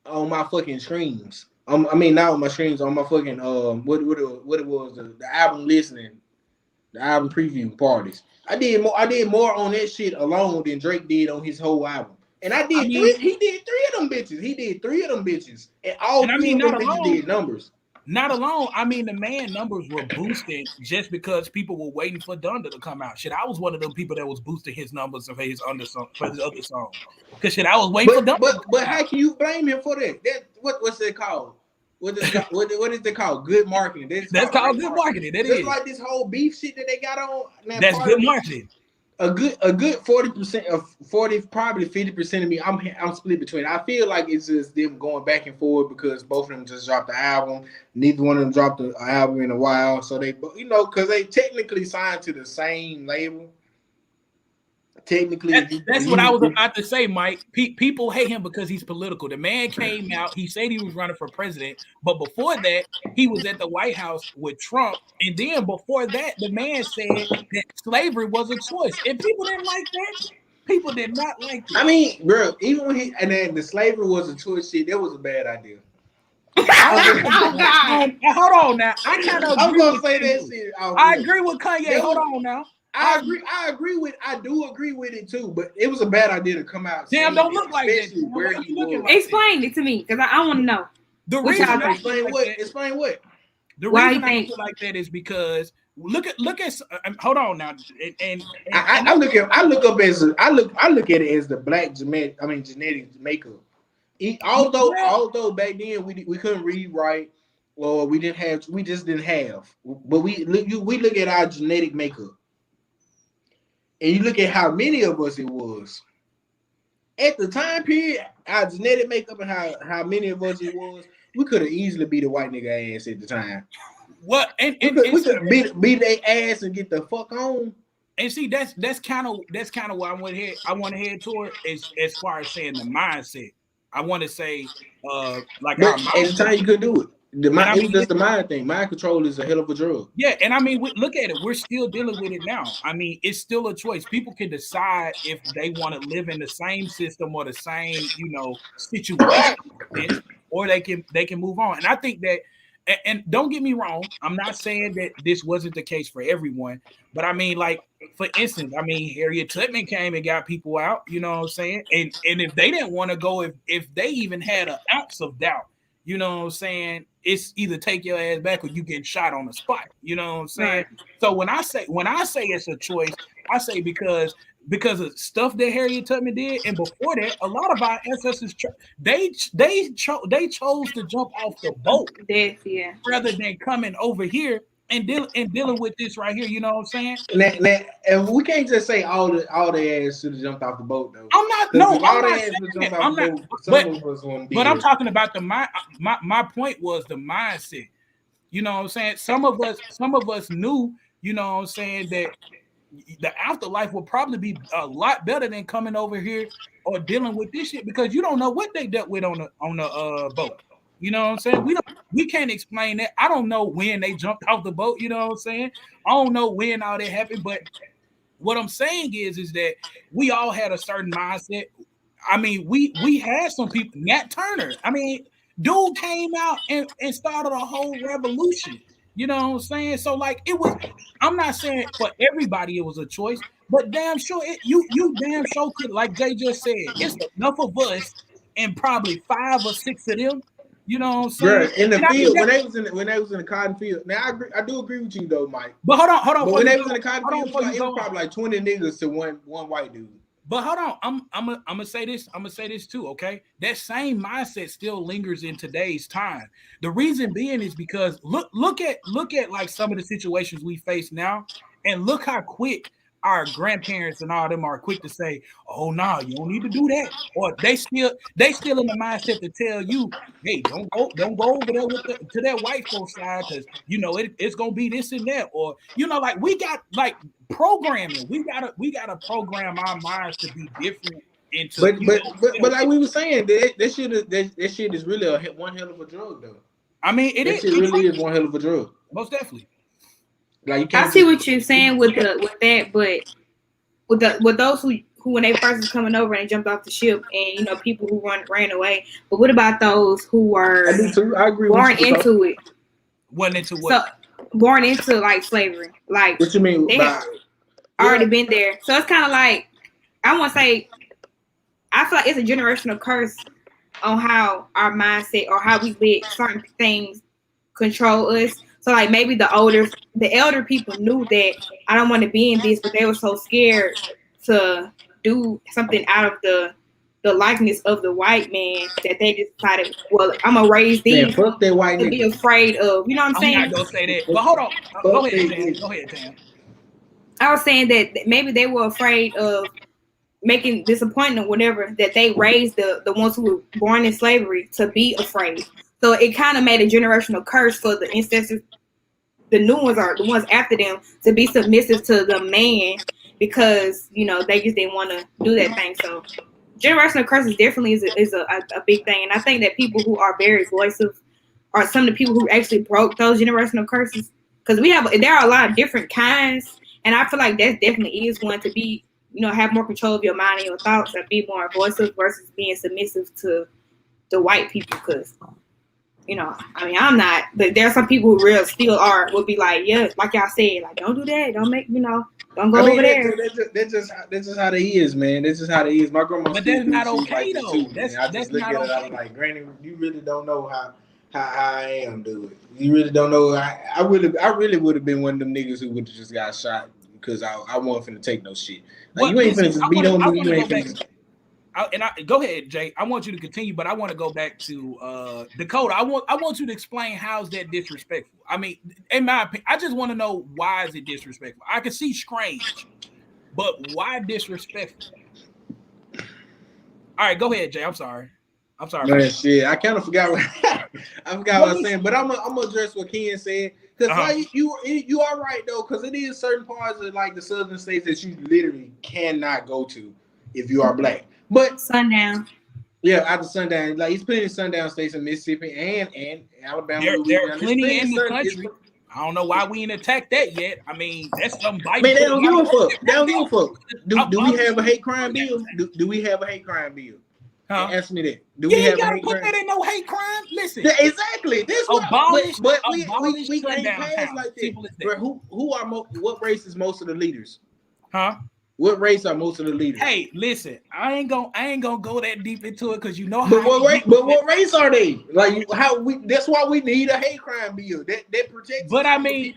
on my fucking streams. I mean, not on my streams, on my fucking what it was the album listening, the album preview parties. I did more on that shit alone than Drake did on his whole album. And he did 3 of them bitches. He did 3 of them bitches, and all 3 of them bitches did numbers. Not alone. I mean, the man numbers were boosted just because people were waiting for Donda to come out. Shit, I was one of them people that was boosting his numbers for his other song. Because shit, I was waiting for Donda. But how can you blame him for that? What's it called? What is it called? Good marketing. That's called good marketing. That is like this whole beef shit that they got on. That's good marketing. A good 40% of 40, probably 50% of me, I'm split between. I feel like it's just them going back and forth because both of them just dropped the album. Neither one of them dropped the album in a while, so they, because they technically signed to the same label. Technically, that's what I was about to say, Mike. People hate him because he's political. The man came out, he said he was running for president, but before that, he was at the White House with Trump. And then before that, the man said that slavery was a choice. And people didn't like that. People did not like that. I mean, bro, even when then the slavery was a choice shit, that was a bad idea. Hold on now. I'm gonna say that shit. I agree with Kanye. Hold on now. I do agree with it too, but it was a bad idea to come out. Damn, don't look like that. Where he was. Explain it to me, because I want to know. The reason explain what? The reason I feel like that is because look at. Hold on now, and I look at it as the black genetic makeup. Although back then we couldn't read right, or we just didn't have. But we look at our genetic makeup. And you look at how many of us it was. At the time period, our genetic makeup and how many of us it was, we could have easily beat a white nigga ass at the time. What? We could beat their ass and get the fuck on. And see, that's kind of where I want to head toward as far as saying the mindset. I want to say like at the time you could do it. It's just the mind thing. Mind control is a hell of a drug. Yeah, and I mean, look at it. We're still dealing with it now. I mean, it's still a choice. People can decide if they want to live in the same system or the same, situation, or they can move on. And I think that, and don't get me wrong, I'm not saying that this wasn't the case for everyone, but I mean, like, for instance, Harriet Tubman came and got people out. You know what I'm saying? And if they didn't want to go, if they even had an ounce of doubt. You know what I'm saying? It's either take your ass back or you get shot on the spot. You know what I'm saying? Right. So when I say it's a choice, I say because of stuff that Harriet Tubman did, and before that, a lot of our ancestors they chose to jump off the boat, yeah, rather than coming over here and dealing with this right here. You know what I'm saying? And we can't just say all the ass should have jumped off the boat though. I'm not. No, if I'm all the not ass saying would that. jump off I'm the not. boat, some of us wouldn't be But I'm here. talking about my point was the mindset. You know what I'm saying? Some of us knew, you know what I'm saying, that the afterlife will probably be a lot better than coming over here or dealing with this shit because you don't know what they dealt with on the boat. You know what I'm saying? We can't explain that. I don't know when they jumped off the boat, you know what I'm saying? I don't know when all that happened, but what I'm saying is that we all had a certain mindset. I mean, we had some people, Nat Turner. I mean, dude came out and started a whole revolution. You know what I'm saying? So like it was, I'm not saying for everybody it was a choice, but damn sure you damn sure could, like Jay just said, it's enough of us and probably 5 or 6 of them. You know what I'm Bro, saying? in the And I think field that, when they was in the cotton field. Now I do agree with you though, Mike. but hold on, But before when you they go, was in the cotton hold on field, before you it was go on. probably like 20 niggas to one white dude. But hold on, I'm gonna say this. I'm gonna say this too. Okay, that same mindset still lingers in today's time. The reason being is because look at like some of the situations we face now, and look how quick our grandparents and all them are quick to say, "Oh no, nah, you don't need to do that," or they still in the mindset to tell you, "Hey, don't go over there to that white folks side because you know it's gonna be this and that," or you know, like we got like programming. We gotta program our minds to be different into But like we were saying, that shit is really one hell of a drug though. I mean, it That is shit really is one hell of a drug. most definitely. Like you I can't see just what you're saying with that, but with those who when they first was coming over and jumped off the ship, and you know people who ran away. But what about those who were I do too. I agree born with you. into it? Wasn't into So what? born into like slavery, like What you mean they by have already been there. So it's kind of like I want to say I feel like it's a generational curse on how our mindset or how we let certain things control us. So like maybe the elder people knew that I don't want to be in this, but they were so scared to do something out of the likeness of the white man that they just decided, well, I'm gonna raise man, these fuck that white to be nigga. afraid of. You know what I'm I'm not saying? gonna say that. But hold on. Go Fuck ahead, that Tam. nigga. Go ahead, Tam. I was saying that maybe they were afraid of making disappointment whatever that they raised the ones who were born in slavery to be afraid. So it kind of made a generational curse for the ancestors. The new ones are the ones after them to be submissive to the man because you know they just didn't want to do that thing. So generational curses definitely is a big thing, and I think that people who are very voices are some of the people who actually broke those generational curses because there are a lot of different kinds, and I feel like that definitely is one to be have more control of your mind and your thoughts and be more voices versus being submissive to the white people because. I mean, I'm not, but there are some people who real still would be like, yeah, like y'all said, like, don't do that. Don't make, don't go over there. That's just how they is, man. That's just how they is. My grandma But still that's do not shit like okay that though. too, man. I just That's look not at it, okay. I'm like, Granny, you really don't know how I am, dude. You really don't know. I really would have been one of them niggas who would have just got shot because I wasn't finna take no shit. Like, you ain't finna just beat on me. You ain't finna. Go ahead, Jay. I want you to continue, but I want to go back to Dakota. I want you to explain how's that disrespectful. I mean, in my opinion, I just want to know why is it disrespectful. I can see strange, but why disrespectful? All right, go ahead, Jay. I'm sorry. Man, shit, I kind of forgot what I forgot what I was saying, but I'm gonna address what Ken said because like you are right though, because it is certain parts of like the southern states that you literally cannot go to if you are black. But sundown. Yeah, after sundown, like he's plenty of sundown states in Mississippi and Alabama. There are plenty in the country. I don't know why we ain't attacked that yet. I mean, that's some Biden. Man, they don't give a fuck. They don't give a fuck. Do we have a hate crime bill? Do we have a hate crime bill? Huh? Answer me that. Do we have a hate crime? That in no hate crime. Listen, exactly. This abolish, but abolish we can't sundown pass town. like that. Bro, what race is most of the leaders? Huh? What race are most of the leaders? Hey, listen, I ain't gonna go that deep into it because you know but how. What race are they? Like that's why we need a hate crime bill that protects. But I mean,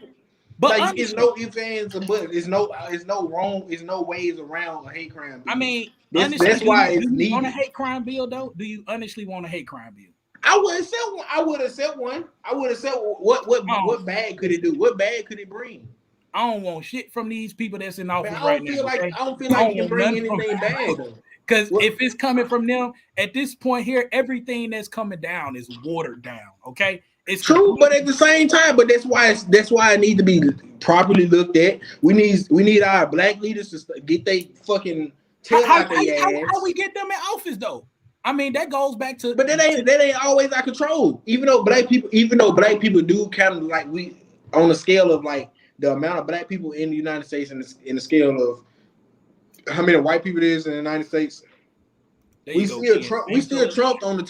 but like it's no ifs, ands, or buts. It's no wrong. It's no ways around a hate crime bill. I mean, that's why it's needed. Want a hate crime bill though? Do you honestly want a hate crime bill? I would accept one. I would accept one. I would accept what bad could it do? What bad could it bring? I don't want shit from these people that's in Man, office right now. Okay? I don't feel like I it don't can want bring nothing from anything bad though. because if it's coming from them at this point here, everything that's coming down is watered down. Okay, it's True, but at the same time, but that's why it needs to be properly looked at. We need our black leaders to get they fucking tail out their ass. How we get them in office though? I mean, that goes back to. But that ain't always our control. Even though black people do kind of like we on the scale of like the amount of black people in the United States in the scale of how many white people there is in the United States. We still trumped on the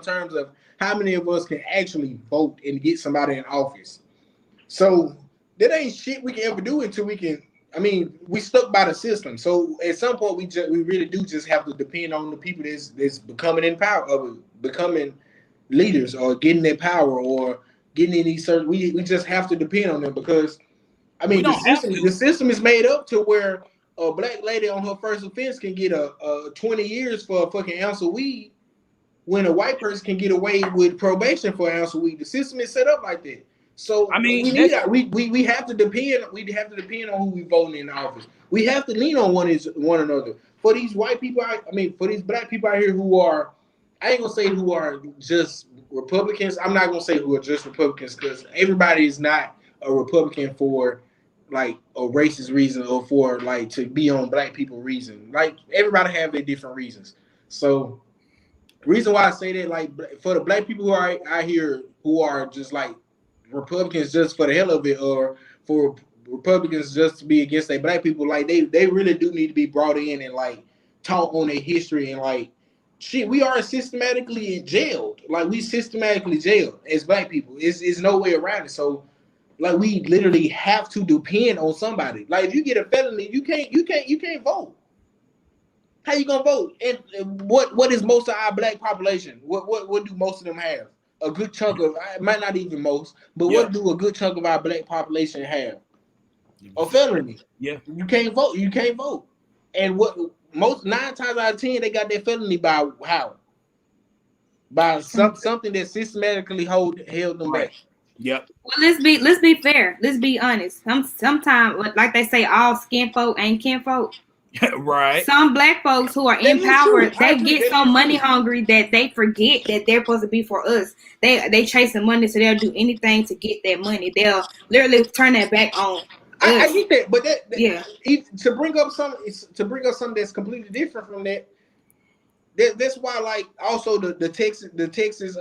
terms of how many of us can actually vote and get somebody in office. So that ain't shit we can ever do until we can. I mean, we stuck by the system. So at some point, we really do just have to depend on the people that's becoming in power, or becoming leaders, or getting their power, or getting in these certain. We just have to depend on them because, I mean, the system is made up to where a black lady on her first offense can get a 20 years for a fucking ounce of weed, when a white person can get away with probation for an ounce of weed. The system is set up like that. So I mean, we have to depend. We have to depend on who we voting in office. We have to lean on one another. For these white people, for these black people out here who are, I ain't gonna say who are just Republicans. I'm not gonna say who are just Republicans because everybody is not a Republican for like a racist reason or for like to be on black people reason. Like everybody have their different reasons. So reason why I say that, like for the black people who are out here who are just like Republicans just for the hell of it, or for Republicans just to be against their black people, like they really do need to be brought in and like taught on their history and like shit. We are systematically jailed. Like we systematically jailed as black people. It's no way around it. So like we literally have to depend on somebody. Like if you get a felony, you can't vote. How you gonna vote? And what is most of our black population? What do most of them have? A good chunk of, it might not even most, but what do a good chunk of our black population have? A felony. Yeah. You can't vote. You can't vote. And what most 9 times out of 10 they got their felony by how? By something that systematically held them back. Yep. Well, let's be fair. Let's be honest. Sometimes, like they say, all skin folk ain't kin folk. Right. Some black folks who are in power, they get so money hungry that they forget that they're supposed to be for us. They chasing money, so they'll do anything to get that money. They'll literally turn that back on. I get that, but to bring up something that's completely different from that. That's why, like, also the Texas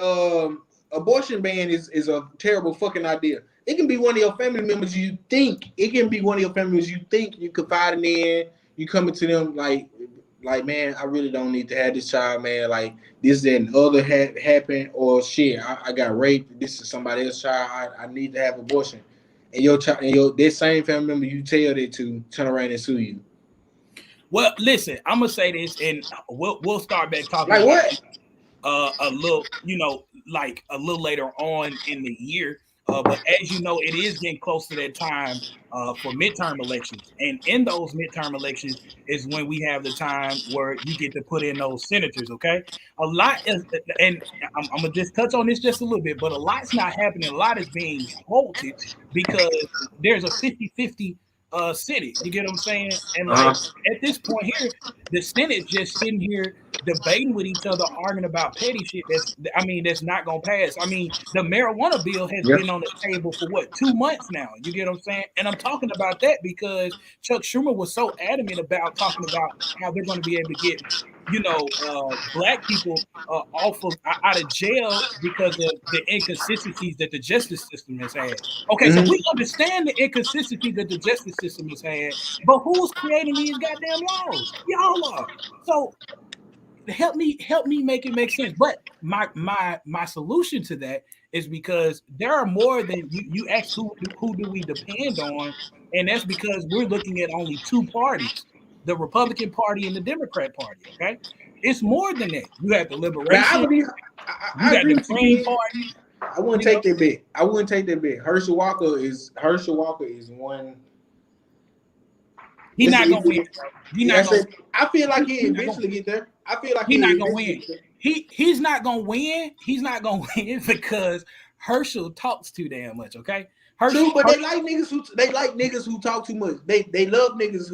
abortion ban is a terrible fucking idea. It can be one of your family members you think you confiding in. You coming to them like, man, I really don't need to have this child, man. Like this, that, and other happened, or shit, I got raped. This is somebody else's child. I need to have abortion. And your child, and this same family member, you tell that to turn around and sue you. Well, listen, I'm gonna say this, and we'll start back talking like about what a little, like a little later on in the year. But as you know, it is getting close to that time for midterm elections. And in those midterm elections is when we have the time where you get to put in those senators, okay? A lot is, and I'm going to just touch on this just a little bit, but a lot's not happening. A lot is being halted because there's a 50-50 Senate. You get what I'm saying? And like at this point here, the Senate just sitting here debating with each other, arguing about petty shit. That's not gonna pass. I mean, the marijuana bill has been on the table for 2 months now. You get what I'm saying? And I'm talking about that because Chuck Schumer was so adamant about talking about how they're going to be able to get, black people out of jail because of the inconsistencies that the justice system has had. Okay, so we understand the inconsistencies that the justice system has had, but who's creating these goddamn laws? Y'all are. So help me make it make sense. But my solution to that is because there are more than you ask who do we depend on, and that's because we're looking at only 2 parties, the Republican Party and the Democrat Party. Okay, it's more than that. You have the Liberation. You got the Green Party. I wouldn't take that bet. Herschel Walker is one. He's not gonna win. I feel like he eventually get there. I feel like he's not gonna win. he's not gonna win. He's not gonna win because Herschel talks too damn much. Okay, True, but they like niggas who talk too much. They love niggas,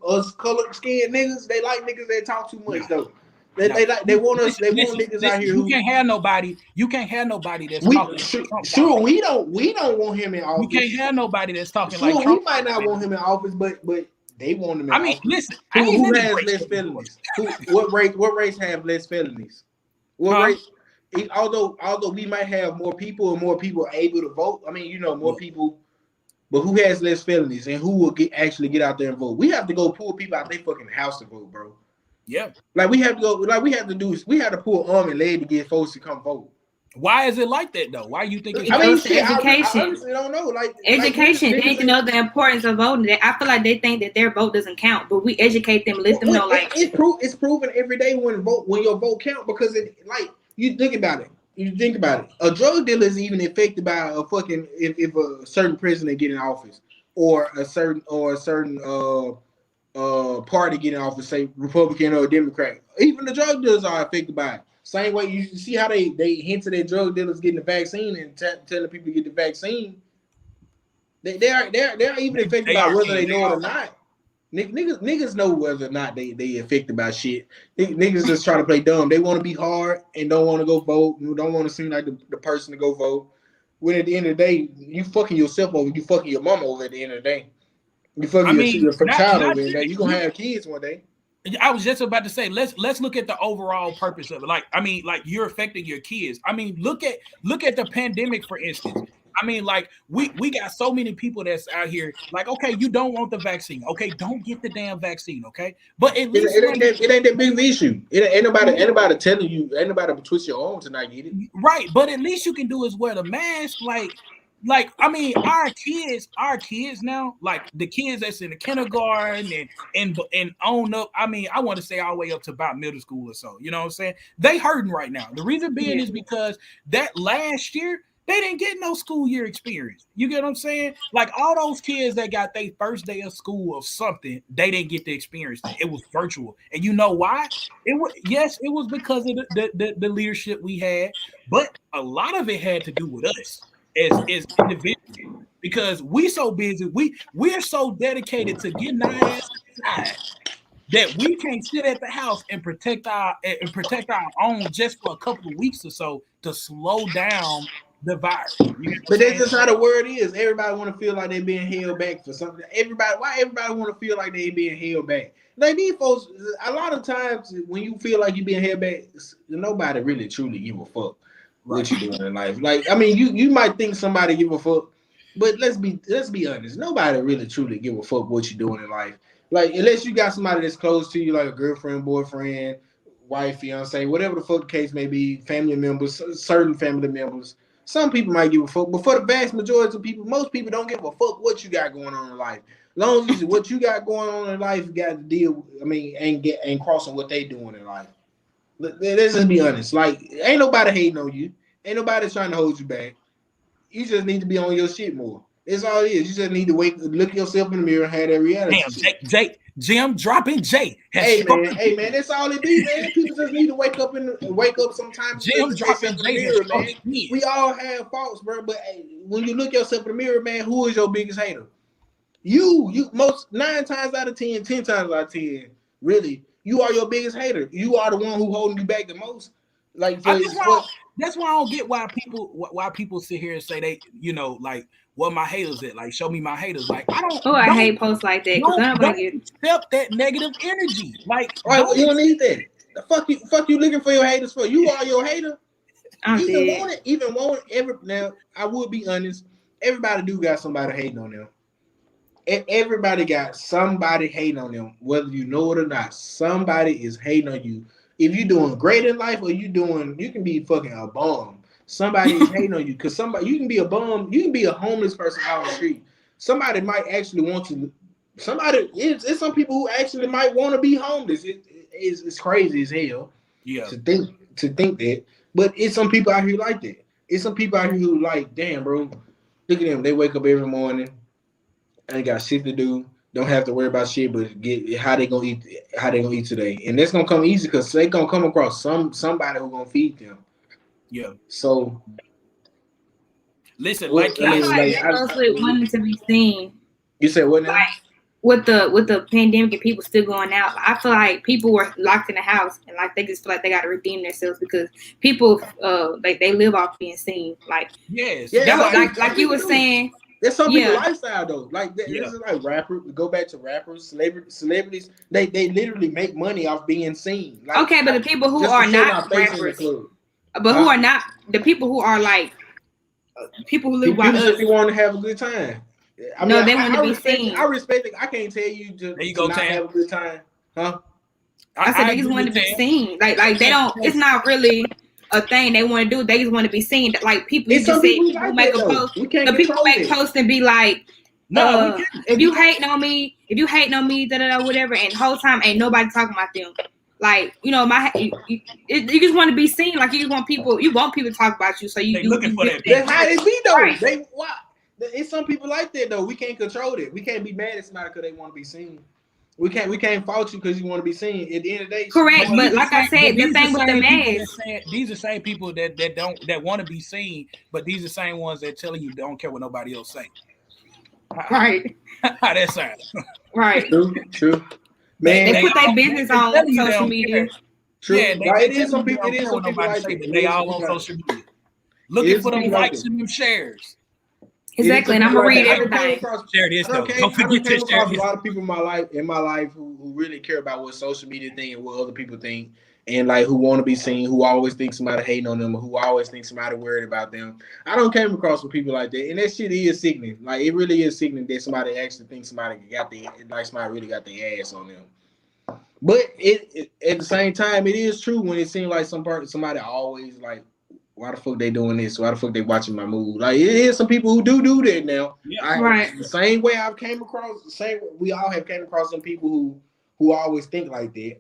us colored skinned niggas. They like niggas that talk too much though. They want niggas out here who can't have nobody. You can't have nobody that's we talking. sure we don't want him in office. You can't have nobody that's talking sure, like Trump. We might not want him in office, but they want him in office. Listen, who has less felonies? What race have less felonies? What race? Although we might have more people and more people able to vote, I mean, more people, but who has less felonies and who will actually get out there and vote? We have to go pull people out their fucking house to vote, bro. Yeah, we have to pull arm and leg to get folks to come vote. Why is it like that though? Why you think it's education? I honestly don't know. Education. They need to know the importance of voting. I feel like they think that their vote doesn't count, but we educate them, let them know. It's proven every day when your vote count because you think about it. A drug dealer is even affected by a fucking if a certain president get in office or a certain party get in office, say Republican or Democrat. Even the drug dealers are affected by it. Same way you see how they hinted at drug dealers getting the vaccine and telling people to get the vaccine. They're even affected by whether they know it or not. Niggas know whether or not they affected by shit. Niggas just try to play dumb. They want to be hard and don't want to go vote. Don't want to seem like the person to go vote. When at the end of the day, you fucking yourself over. You fucking your mama over at the end of the day. You fucking your child over there. You gonna have kids one day. I was just about to say, let's look at the overall purpose of it. You're affecting your kids. I mean, look at the pandemic, for instance. I mean, we got so many people that's out here. Like, okay, you don't want the vaccine. Okay, don't get the damn vaccine. Okay, but at least it ain't that big of an issue. Ain't nobody telling you. Ain't nobody twist your arm to not get it. Right, but at least you can do is wear the mask. I mean, our kids now, like the kids that's in the kindergarten and on up. I mean, I want to say all the way up to about middle school or so. You know what I'm saying? They hurting right now. The reason being is because that last year they didn't get no school year experience. You get what I'm saying? Like all those kids that got their first day of school of something, they didn't get the experience. It was virtual, and you know why? It was because of the leadership we had, but a lot of it had to do with us as individuals, because we so busy, we're so dedicated to getting our ass inside that we can't sit at the house and protect our own just for a couple of weeks or so to slow down the virus. But that's just how the word is. Everybody want to feel like they're being held back for something. Why everybody want to feel like they're being held back? Like these folks, a lot of times when you feel like you're being held back, nobody really truly give a fuck what you doing in life. Like, I mean, you might think somebody give a fuck, but let's be honest. Nobody really truly give a fuck what you doing in life. Like, unless you got somebody that's close to you, like a girlfriend, boyfriend, wife, fiance, whatever the fuck the case may be, family members, certain family members. Some people might give a fuck, but for the vast majority of people, most people don't give a fuck what you got going on in life. As long as what you got going on in life, you got to deal. Ain't crossing what they doing in life. Let's just be honest. Like, ain't nobody hating on you. Ain't nobody trying to hold you back. You just need to be on your shit more. That's all it is. You just need to look yourself in the mirror and have that reality. Damn, Jim dropping J. Hey man, that's all it be, man. People just need to wake up sometimes. Jim dropping J. Mirror, man. We all have faults, bro. But hey, when you look yourself in the mirror, man, who is your biggest hater? You most 9 times out of 10, 10 times out of 10, really, you are your biggest hater. You are the one who holding you back the most. Like that's why I don't get why people sit here and say they, like, what my haters at? Like, show me my haters. Like, I don't. Oh, I hate posts like that because I don't accept that negative energy. Like, you don't need that. The fuck you looking for your haters for? You are your hater. Even want it. Now, I would be honest. Everybody do got somebody hating on them. Everybody got somebody hating on them, whether you know it or not. Somebody is hating on you. If you're doing great in life or you can be fucking a bum. Somebody is hating on you because you can be a bum, you can be a homeless person out on the street. Somebody might actually want to. It's some people who actually might want to be homeless. It's crazy as hell. Yeah. To think that, but it's some people out here like that. It's some people out here who like, damn, bro, look at them. They wake up every morning and got shit to do. don't have to worry about shit, but get how they gonna eat today, and it's gonna come easy because they gonna come across somebody who gonna feed them. Yeah. So listen, I feel like that goes with wanting to be seen. You said what now? Like with the pandemic and people still going out, I feel like people were locked in the house and like they just feel like they got to redeem themselves because people like they live off being seen. Like yes, like you were saying. There's some people lifestyle though. Like this is like rappers. Go back to rappers, celebrities. They literally make money off being seen. Like, okay, but the people who are not rappers, but who are not the people who are like people who live people simply want to have a good time. I mean, they want to be seen. I respect it. I can't tell you to not have a good time, huh? I said they just want to be seen. Like they don't. It's not really a thing they want to do. They just want to be seen. Like people, you just say people make a post. The people make posts and be like, "No, if you hating on me, da da da, whatever." And the whole time ain't nobody talking about them. Like you you just want to be seen. Like you want people to talk about you. So you looking for that. That's how it be though. Right. It's some people like that though. We can't control it. We can't be mad at somebody because they want to be seen. We can't fault you because you want to be seen. At the end of the day, correct. But like I said, the thing with the mask, these are the same people that want to be seen, but these are the same ones that telling you don't care what nobody else say. Right. How that sound? Right. True. Man, they put their business on social media. True. Yeah, it is some people. It is some people like that. They all on social media, looking for them likes and them shares. Exactly, and I'm gonna read everything. Share this though. Don't forget to share. A lot of people in my life who really care about what social media think and what other people think, and like who want to be seen, who always think somebody hating on them, or who always think somebody worried about them. I don't came across with people like that, and that shit is sickening. Like it really is sickening that somebody actually thinks somebody really got their ass on them. But it at the same time, it is true when it seems like somebody always like, why the fuck they doing this? Why the fuck they watching my move? Like it is some people who do that now. Yeah, right. The same way we all have came across some people who always think like that.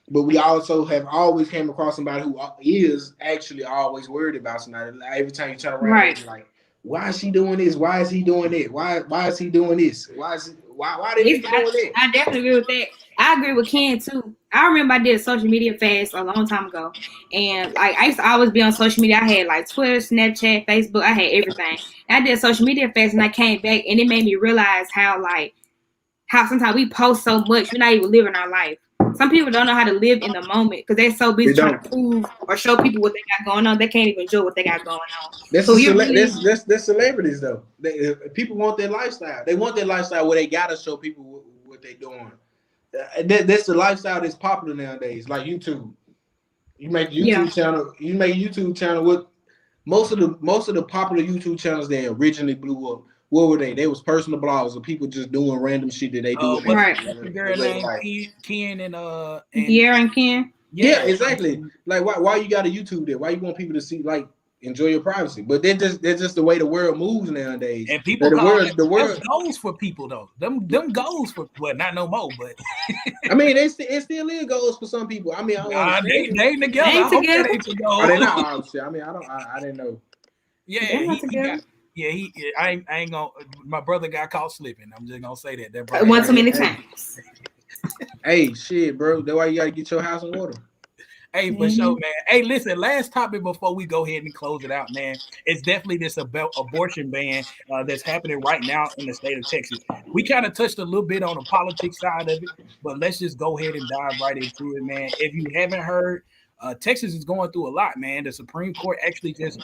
But we also have always came across somebody who is actually always worried about somebody. Like, every time you turn around, right. You're like, why is she doing this? Why is he doing that? Why is he doing this? Why did he doing that? I definitely agree with that. I agree with Ken too. I remember I did a social media fast a long time ago, and like I used to always be on social media. I had like Twitter, Snapchat, Facebook. I had everything. And I did a social media fast, and I came back, and it made me realize how sometimes we post so much, we're not even living our life. Some people don't know how to live in the moment because they're so busy trying to prove or show people what they got going on. They can't even enjoy what they got going on. That's celebrities though. People want their lifestyle. They want their lifestyle where they gotta show people what they're doing. That's the lifestyle that's popular nowadays. Like YouTube, you make YouTube channel. You make YouTube channel with most of the popular YouTube channels that originally blew up. What were they? They was personal blogs of people just doing random shit that they do. Right. The girl named Ken and Sierra and Ken. Yeah, exactly. Like why you got a YouTube there? Why you want people to see enjoy your privacy? But that's just the way the world moves nowadays. And people the world goals for people though. Them goals for not no more, but I mean it still is goals for some people. I mean they together. I hope that ain't together. Oh, they not obviously. I mean I didn't know. Yeah, I ain't gonna. My brother got caught slipping. I'm just gonna say that. One too many times. Hey, shit, bro. That's why you gotta get your house in order. Hey, for sure, man. Hey, listen. Last topic before we go ahead and close it out, man. It's definitely this abortion ban that's happening right now in the state of Texas. We kind of touched a little bit on the politics side of it, but let's just go ahead and dive right into it, man. If you haven't heard, Texas is going through a lot, man. The Supreme Court actually just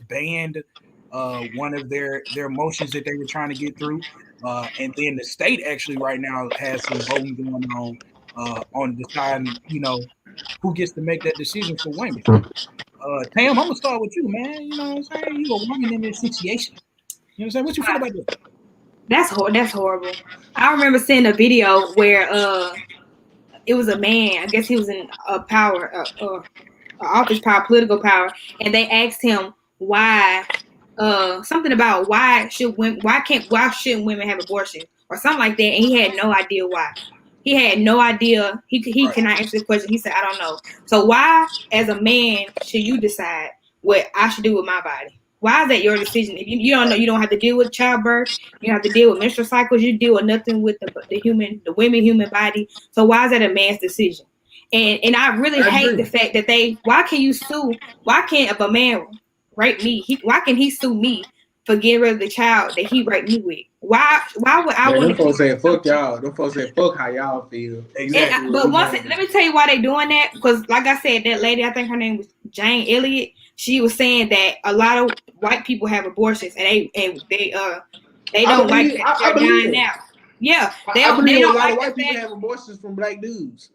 banned one of their motions that they were trying to get through, and then the state actually right now has some voting going on deciding, who gets to make that decision for women. Tam, I'm gonna start with you, man. You know what I'm saying? You a woman in this situation. You know what I'm saying? What you feel about that? That's horrible. I remember seeing a video where it was a man. I guess he was in office power, political power, and they asked him why. Something about why shouldn't women have abortion or something like that, and he had no idea why. He had no idea. He cannot answer the question. He said, I don't know. So why, as a man, should you decide what I should do with my body? Why is that your decision? If you don't know, you don't have to deal with childbirth. You don't have to deal with menstrual cycles. You deal with nothing with the women human body. So why is that a man's decision? And I really hate the fact that why can you sue? Why can't if a man rape me? Why can he sue me for getting rid of the child that he raped me with? Why would I want to? Them folks say fuck y'all. Them folks say fuck how y'all feel. Exactly. But let me tell you why they doing that. Because like I said, that lady, I think her name was Jane Elliott. She was saying that a lot of white people have abortions and they don't like that they're dying out. Yeah, they don't a lot like of white people have abortions from black dudes.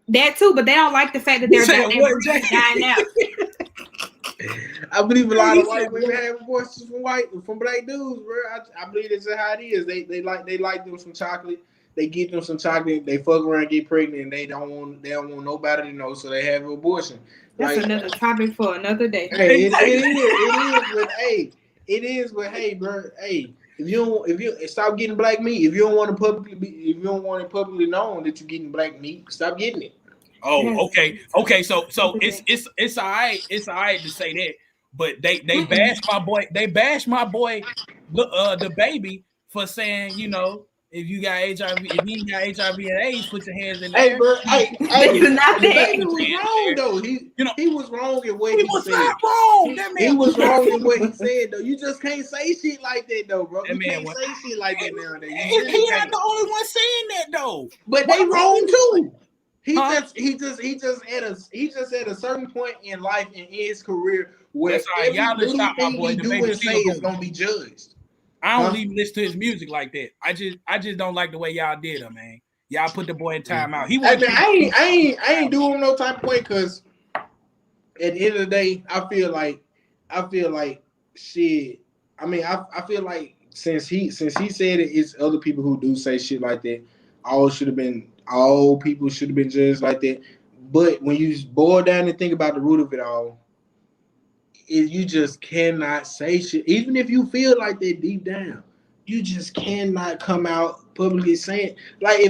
That too, but they don't like the fact that they're dying out. I believe a lot of white women have abortions from black dudes, bro. I believe that's how it is. They like them some chocolate. They get them some chocolate. They fuck around, get pregnant, and they don't want nobody to know, so they have an abortion. That's another topic for another day. Hey, it is. But hey, bro, hey, if you stop getting black meat, if you don't want it publicly known that you're getting black meat, stop getting it. Oh, okay. So it's all right. It's all right to say that, but they bashed my boy. They bashed my boy, the baby, for saying, you know, if you got HIV, if you got HIV and AIDS, put your hands in there. Hey, bro, not the baby was wrong though. He was wrong in what he was said. Not wrong. He was wrong in what he said though. You just can't say shit like that though, bro. You can't say shit like that nowadays. He not the only one saying that though. But they wrong too. He just at a certain point in life and in his career where everything he do and say is gonna be judged. I don't even listen to his music like that. I just don't like the way y'all did him, man. Y'all put the boy in timeout. I ain't doing no type of way because at the end of the day, I feel like shit. I mean, I feel like since he said it, it's other people who do say shit like that. All people should have been judged like that. But when you boil down and think about the root of it all, you just cannot say shit. Even if you feel like that deep down, you just cannot come out publicly saying that's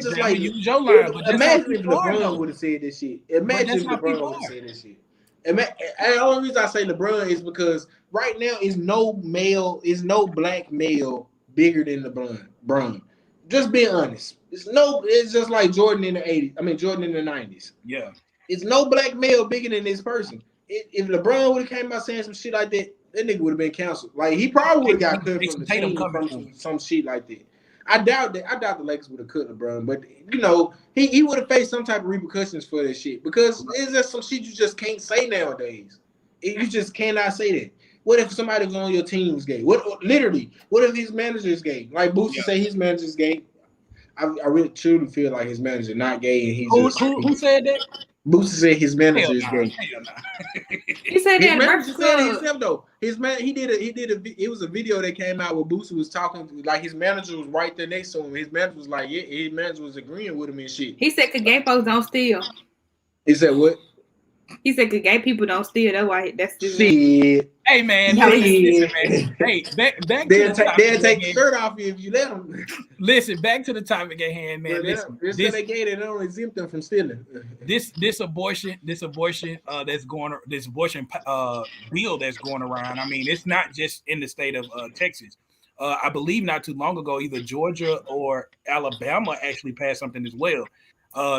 just like use your line. But imagine if LeBron would have said this shit. Imagine if LeBron would have said this shit. And the only reason I say LeBron is because right now is no black male bigger than LeBron. Just being honest. It's just like Jordan in the 80s. I mean Jordan in the 90s. Yeah. It's no black male bigger than this person. If LeBron would have came out saying some shit like that, that nigga would have been canceled. Like he probably would have got cut from the team from some shit like that. I doubt the Lakers would have cut LeBron, but you know he would have faced some type of repercussions for that shit because it's just some shit you just can't say nowadays. You just cannot say that. What if somebody was on your team was gay? What if his manager is gay? Like Boosie say his manager is gay. I really truly feel like his manager not gay, and who said that? Boosie said his manager is gay. He said that. His manager said it himself though. It was a video that came out where Boosie was talking like his manager was right there next to him. His manager was like, yeah, his manager was agreeing with him and shit. He said, "Cause gay folks don't steal." He said what? He said, "Cause gay people don't steal." That's why. That's the shit. Hey man, listen, man. Hey, back to the topic. They'll take the shirt off you if you let them. Listen, back to the topic at hand, man. Listen, they gay, they don't exempt them from stealing. This abortion bill that's going around. I mean, it's not just in the state of Texas. I believe not too long ago, either Georgia or Alabama actually passed something as well.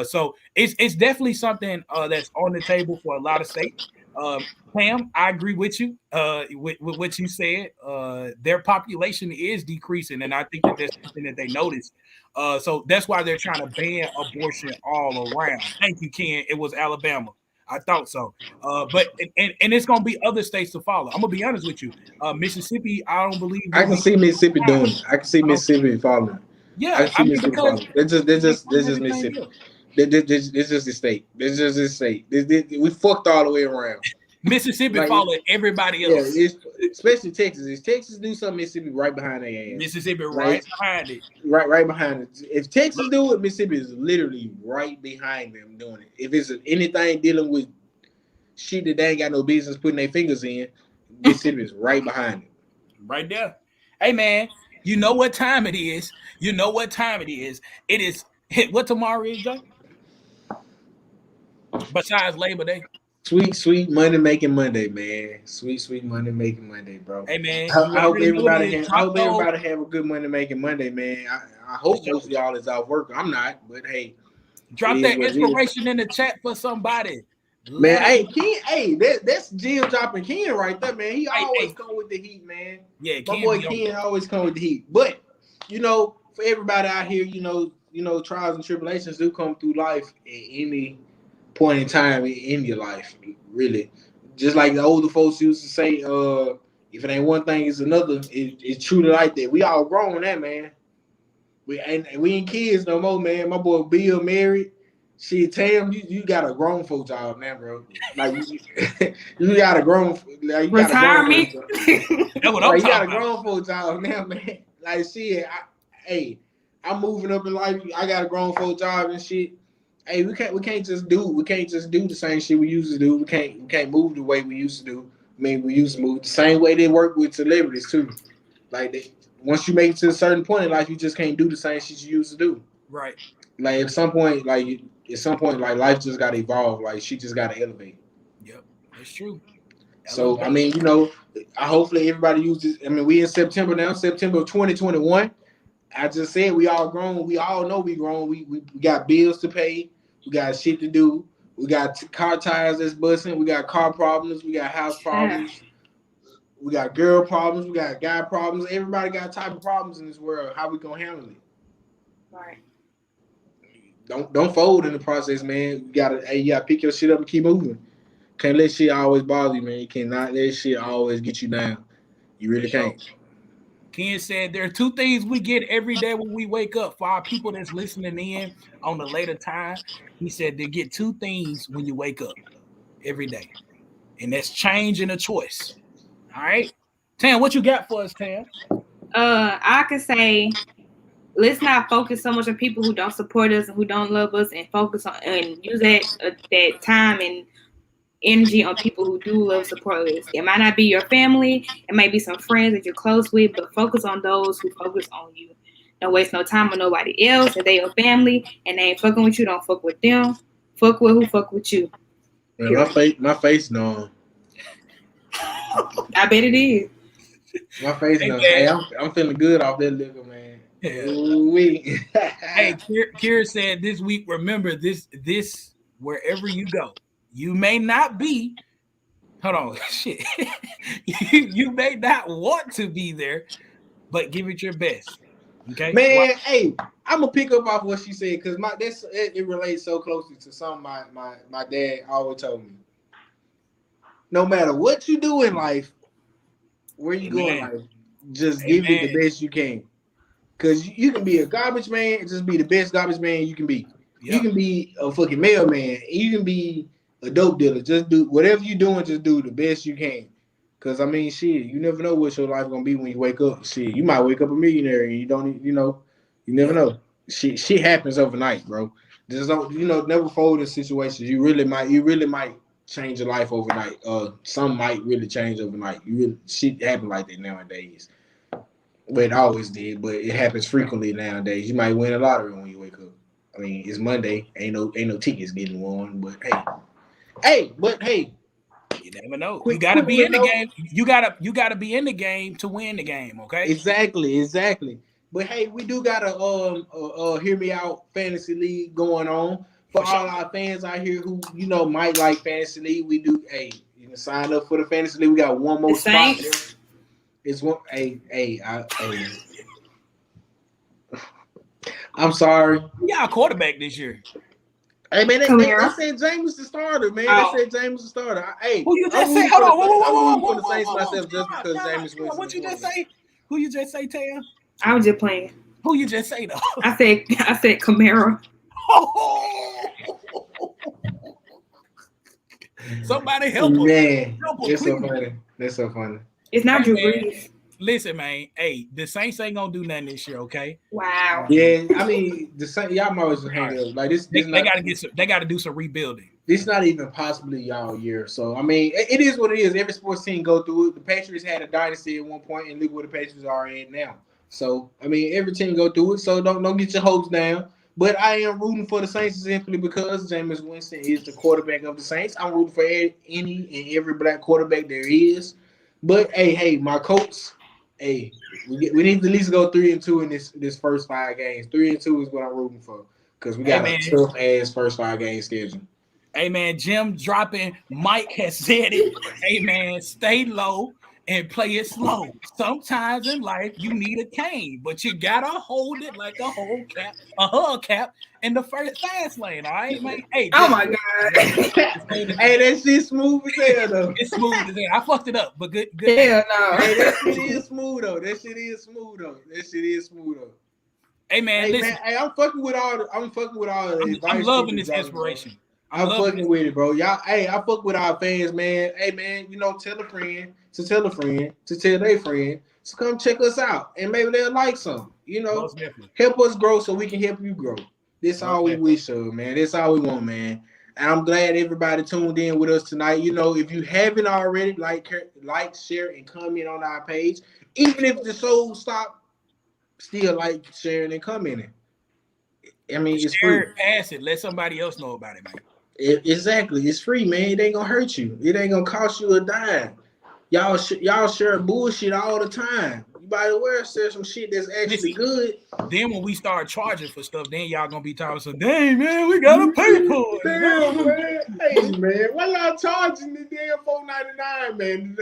So it's definitely something that's on the table for a lot of states. Pam, I agree with you with what you said. Their population is decreasing, and I think that that's something that they noticed. So that's why they're trying to ban abortion all around. Thank you, Ken. It was Alabama. I thought so. But it's gonna be other states to follow. I'm gonna be honest with you. Mississippi, I don't believe. I can see Mississippi doing it. I can see Mississippi following. Yeah, I mean, because it's just Mississippi. This is the state. This is the state. We fucked all the way around. Mississippi followed everybody else. Yeah, especially Texas. If Texas do something, Mississippi right behind their ass. Mississippi right behind it. Right behind it. If Texas do it, Mississippi is literally right behind them doing it. If it's anything dealing with shit that they ain't got no business putting their fingers in, Mississippi is right behind it. Right there. Hey man, you know what time it is. It is what tomorrow is, Joe? Besides Labor Day. Sweet money making Monday, man. Sweet money making Monday, bro. Hey man, I, you I hope already know everybody this. have. I Drop hope those. everybody have a good money making Monday, man. I hope most of y'all is out working. I'm not, but hey, it Drop is that what it is. inspiration in the chat for somebody. Man, Let them hey, Ken, hey, that's Jill dropping Ken right there, man. He always hey. come with the heat, man. Yeah, My can boy be on. Ken always come with the heat. But for everybody out here, trials and tribulations do come through life at any point in time in your life, really. Just like the older folks used to say, if it ain't one thing, it's another. It's truly like that. We all grown now, man. We ain't kids no more, man. My boy Bill married. Shit, Tam, you got a grown folk job now, bro. Like you got a grown Retirement. folk job. That's what I'm Like you got talking a about. grown folk job now, man. Like shit, I'm moving up in life. I got a grown folk job and shit. Hey, we can't just do the same shit we used to do. We can't move the way we used to do. I mean, we used to move the same way they work with celebrities too. Like once you make it to a certain point in life, you just can't do the same shit you used to do. Right. Like at some point, like life just gotta evolve. Like she just gotta elevate. Yep, that's true. So I Elevation. mean, I hopefully everybody uses. I mean, we in September now, September of 2021. I just said we all grown. We all know we grown. We got bills to pay. We got shit to do. We got car tires that's busting. We got car problems. We got house problems. We got girl problems. We got guy problems. Everybody got type of problems in this world. How we gonna handle it? Right. Don't fold in the process, man. You gotta pick your shit up and keep moving. Can't let shit always bother you, man. You cannot let shit always get you down. You really can't. Ken said there are two things we get every day when we wake up. For our people that's listening in on the later time, he said they get two things when you wake up every day, and that's change and a choice. All right, Tam, what you got for us, Tam? I could say let's not focus so much on people who don't support us and who don't love us, and focus on and use that time and energy on people who do love support us. It might not be your family, it might be some friends that you're close with, but focus on those who focus on you. Don't waste no time on nobody else. If they your family and they ain't fucking with you, don't fuck with them. Fuck with who fuck with you. Man, my face numb. I bet it is. My face numb. Hey, I'm feeling good off that liquor, man. Yeah. Ooh-wee. Hey, Kira said this week, remember this wherever you go, you may not be, hold on, shit. you may not want to be there, but give it your best. Okay? Man, hey, I'm gonna pick up off what she said because it relates so closely to something my dad always told me. No matter what you do in life, where you go in life, just give it the best you can. Cause you can be a garbage man and just be the best garbage man you can be. Yep. You can be a fucking mailman. You can be a dope dealer. Just do whatever you're doing. Just do the best you can. Cause I mean, shit, you never know what your life gonna be when you wake up. Shit, you might wake up a millionaire and you don't, you never know. Shit happens overnight, bro. Just don't, never fold in situations. You really might change your life overnight. Some might really change overnight. Shit happen like that nowadays. But it always did, but it happens frequently nowadays. You might win a lottery when you wake up. I mean, it's Monday. Ain't no tickets getting won, but hey, you never know. You gotta be in the game. You gotta be in the game to win the game. Okay. Exactly. But hey, we do got a hear me out fantasy league going on for all our fans out here who might like fantasy league. We do. Hey, you can sign up for the fantasy league. We got one more spot. It's one. I'm sorry. We got a quarterback this year. Hey man, they said James was the starter, man. Oh. They said James was the starter. Hey, who you just say? Hold on. I'm rooting for the Saints myself just because James Winston. What you just say? Who you just say, Tam? I was just playing. Who you just say though? I said Camaro. Somebody help him. Man, it's so funny. That's so funny. It's not Drew Brees. Listen, man. Hey, the Saints ain't gonna do nothing this year, okay? Wow. Yeah, I mean, the Saints, y'all might as well hang up. Like this, they gotta do some rebuilding. This not even possibly y'all year. So I mean, it is what it is. Every sports team go through it. The Patriots had a dynasty at one point, and look where the Patriots are at now. So I mean, every team go through it. So don't get your hopes down. But I am rooting for the Saints simply because Jameis Winston is the quarterback of the Saints. I'm rooting for any and every black quarterback there is. But hey, my Colts, hey, we need to at least go 3-2 in this first 5 games. 3-2 is what I'm rooting for because we Hey got man, a tough ass first 5 game schedule. hey man, Jim dropping. Mike has said it. Hey man, stay low and play it slow. Sometimes in life you need a cane, but you gotta hold it like a whole cap, a hubcap in the first fast lane. All right, man. Hey, Oh just, my god. Hey, that shit smooth as hell though. it's smooth as hell. I fucked it up, but good. Hell no. Hey, that shit is smooth though. That shit is smooth though. Hey man, Hey listen. man, hey, I'm fucking with all the advice. I'm loving people this dropping, bro. inspiration. I'm fucking with it, bro. Y'all, hey, I fuck with our fans, man. Hey, man, tell a friend to tell a friend to tell their friend to come check us out, and maybe they'll like something. Most definitely. Help us grow so we can help you grow. That's all we wish of, man. That's all we want, man. And I'm glad everybody tuned in with us tonight. If you haven't already, like, share, and comment on our page. Even if the show stop, still like, sharing, and commenting. I mean, it's free. Pass it. Let somebody else know about it, man. Exactly, it's free, man. It ain't gonna hurt you. It ain't gonna cost you a dime. Y'all share bullshit all the time. You might as well share some shit that's actually good. Then when we start charging for stuff, then y'all gonna be talking so, dang man, we gotta pay for it. Damn, man. Hey man, why y'all charging the damn $4.99, man?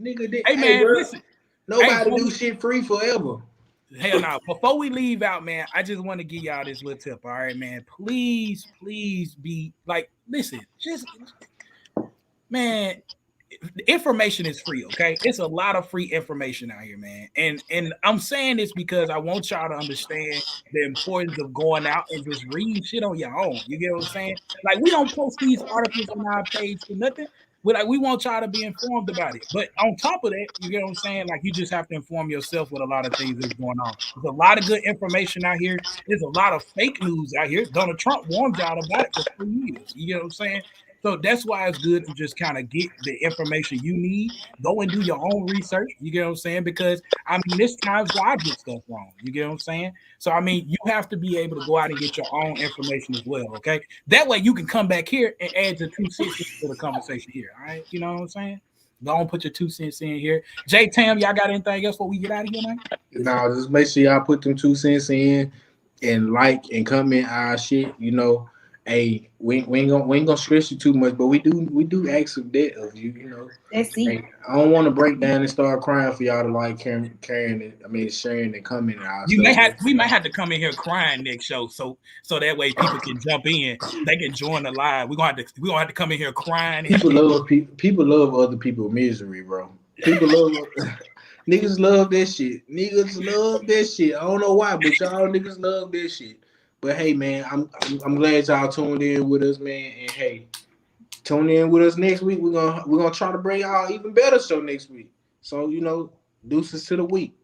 Nigga, hey man, bro, listen. Nobody do shit free forever. Hell no. Before we leave out, man, I just want to give y'all this little tip. All right, man. Please be like, listen, just man, information is free, okay? It's a lot of free information out here, man. And I'm saying this because I want y'all to understand the importance of going out and just reading shit on your own. You get what I'm saying? Like, we don't post these articles on our page for nothing. We want y'all to be informed about it. But on top of that, you get what I'm saying? Like, you just have to inform yourself with a lot of things that's going on. There's a lot of good information out here. There's a lot of fake news out here. Donald Trump warned y'all about it for 3 years. You get what I'm saying? So that's why it's good to just kind of get the information you need. Go and do your own research. You get what I'm saying? Because, I mean, there's times where I get stuff wrong. You get what I'm saying? So, I mean, you have to be able to go out and get your own information as well, okay? That way you can come back here and add your 2 cents to the conversation here, all right? You know what I'm saying? Go on, put your 2 cents in here. J Tam, y'all got anything else before we get out of here, man? No, just make sure y'all put them 2 cents in and like and comment our shit, Hey, we ain't gonna stress you too much, but we do ask some debt of you, Let's see. Hey, I don't want to break down and start crying for y'all to like carrying it. I mean, sharing and commenting. We might have to come in here crying next show, so that way people can jump in, they can join the live. We gonna have to come in here crying. People love other people's misery, bro. People love niggas love that shit. Niggas love that shit. I don't know why, but y'all niggas love that shit. But hey, man, I'm glad y'all tuned in with us, man. And hey, tune in with us next week. We're gonna try to bring y'all even better show next week. So deuces to the week.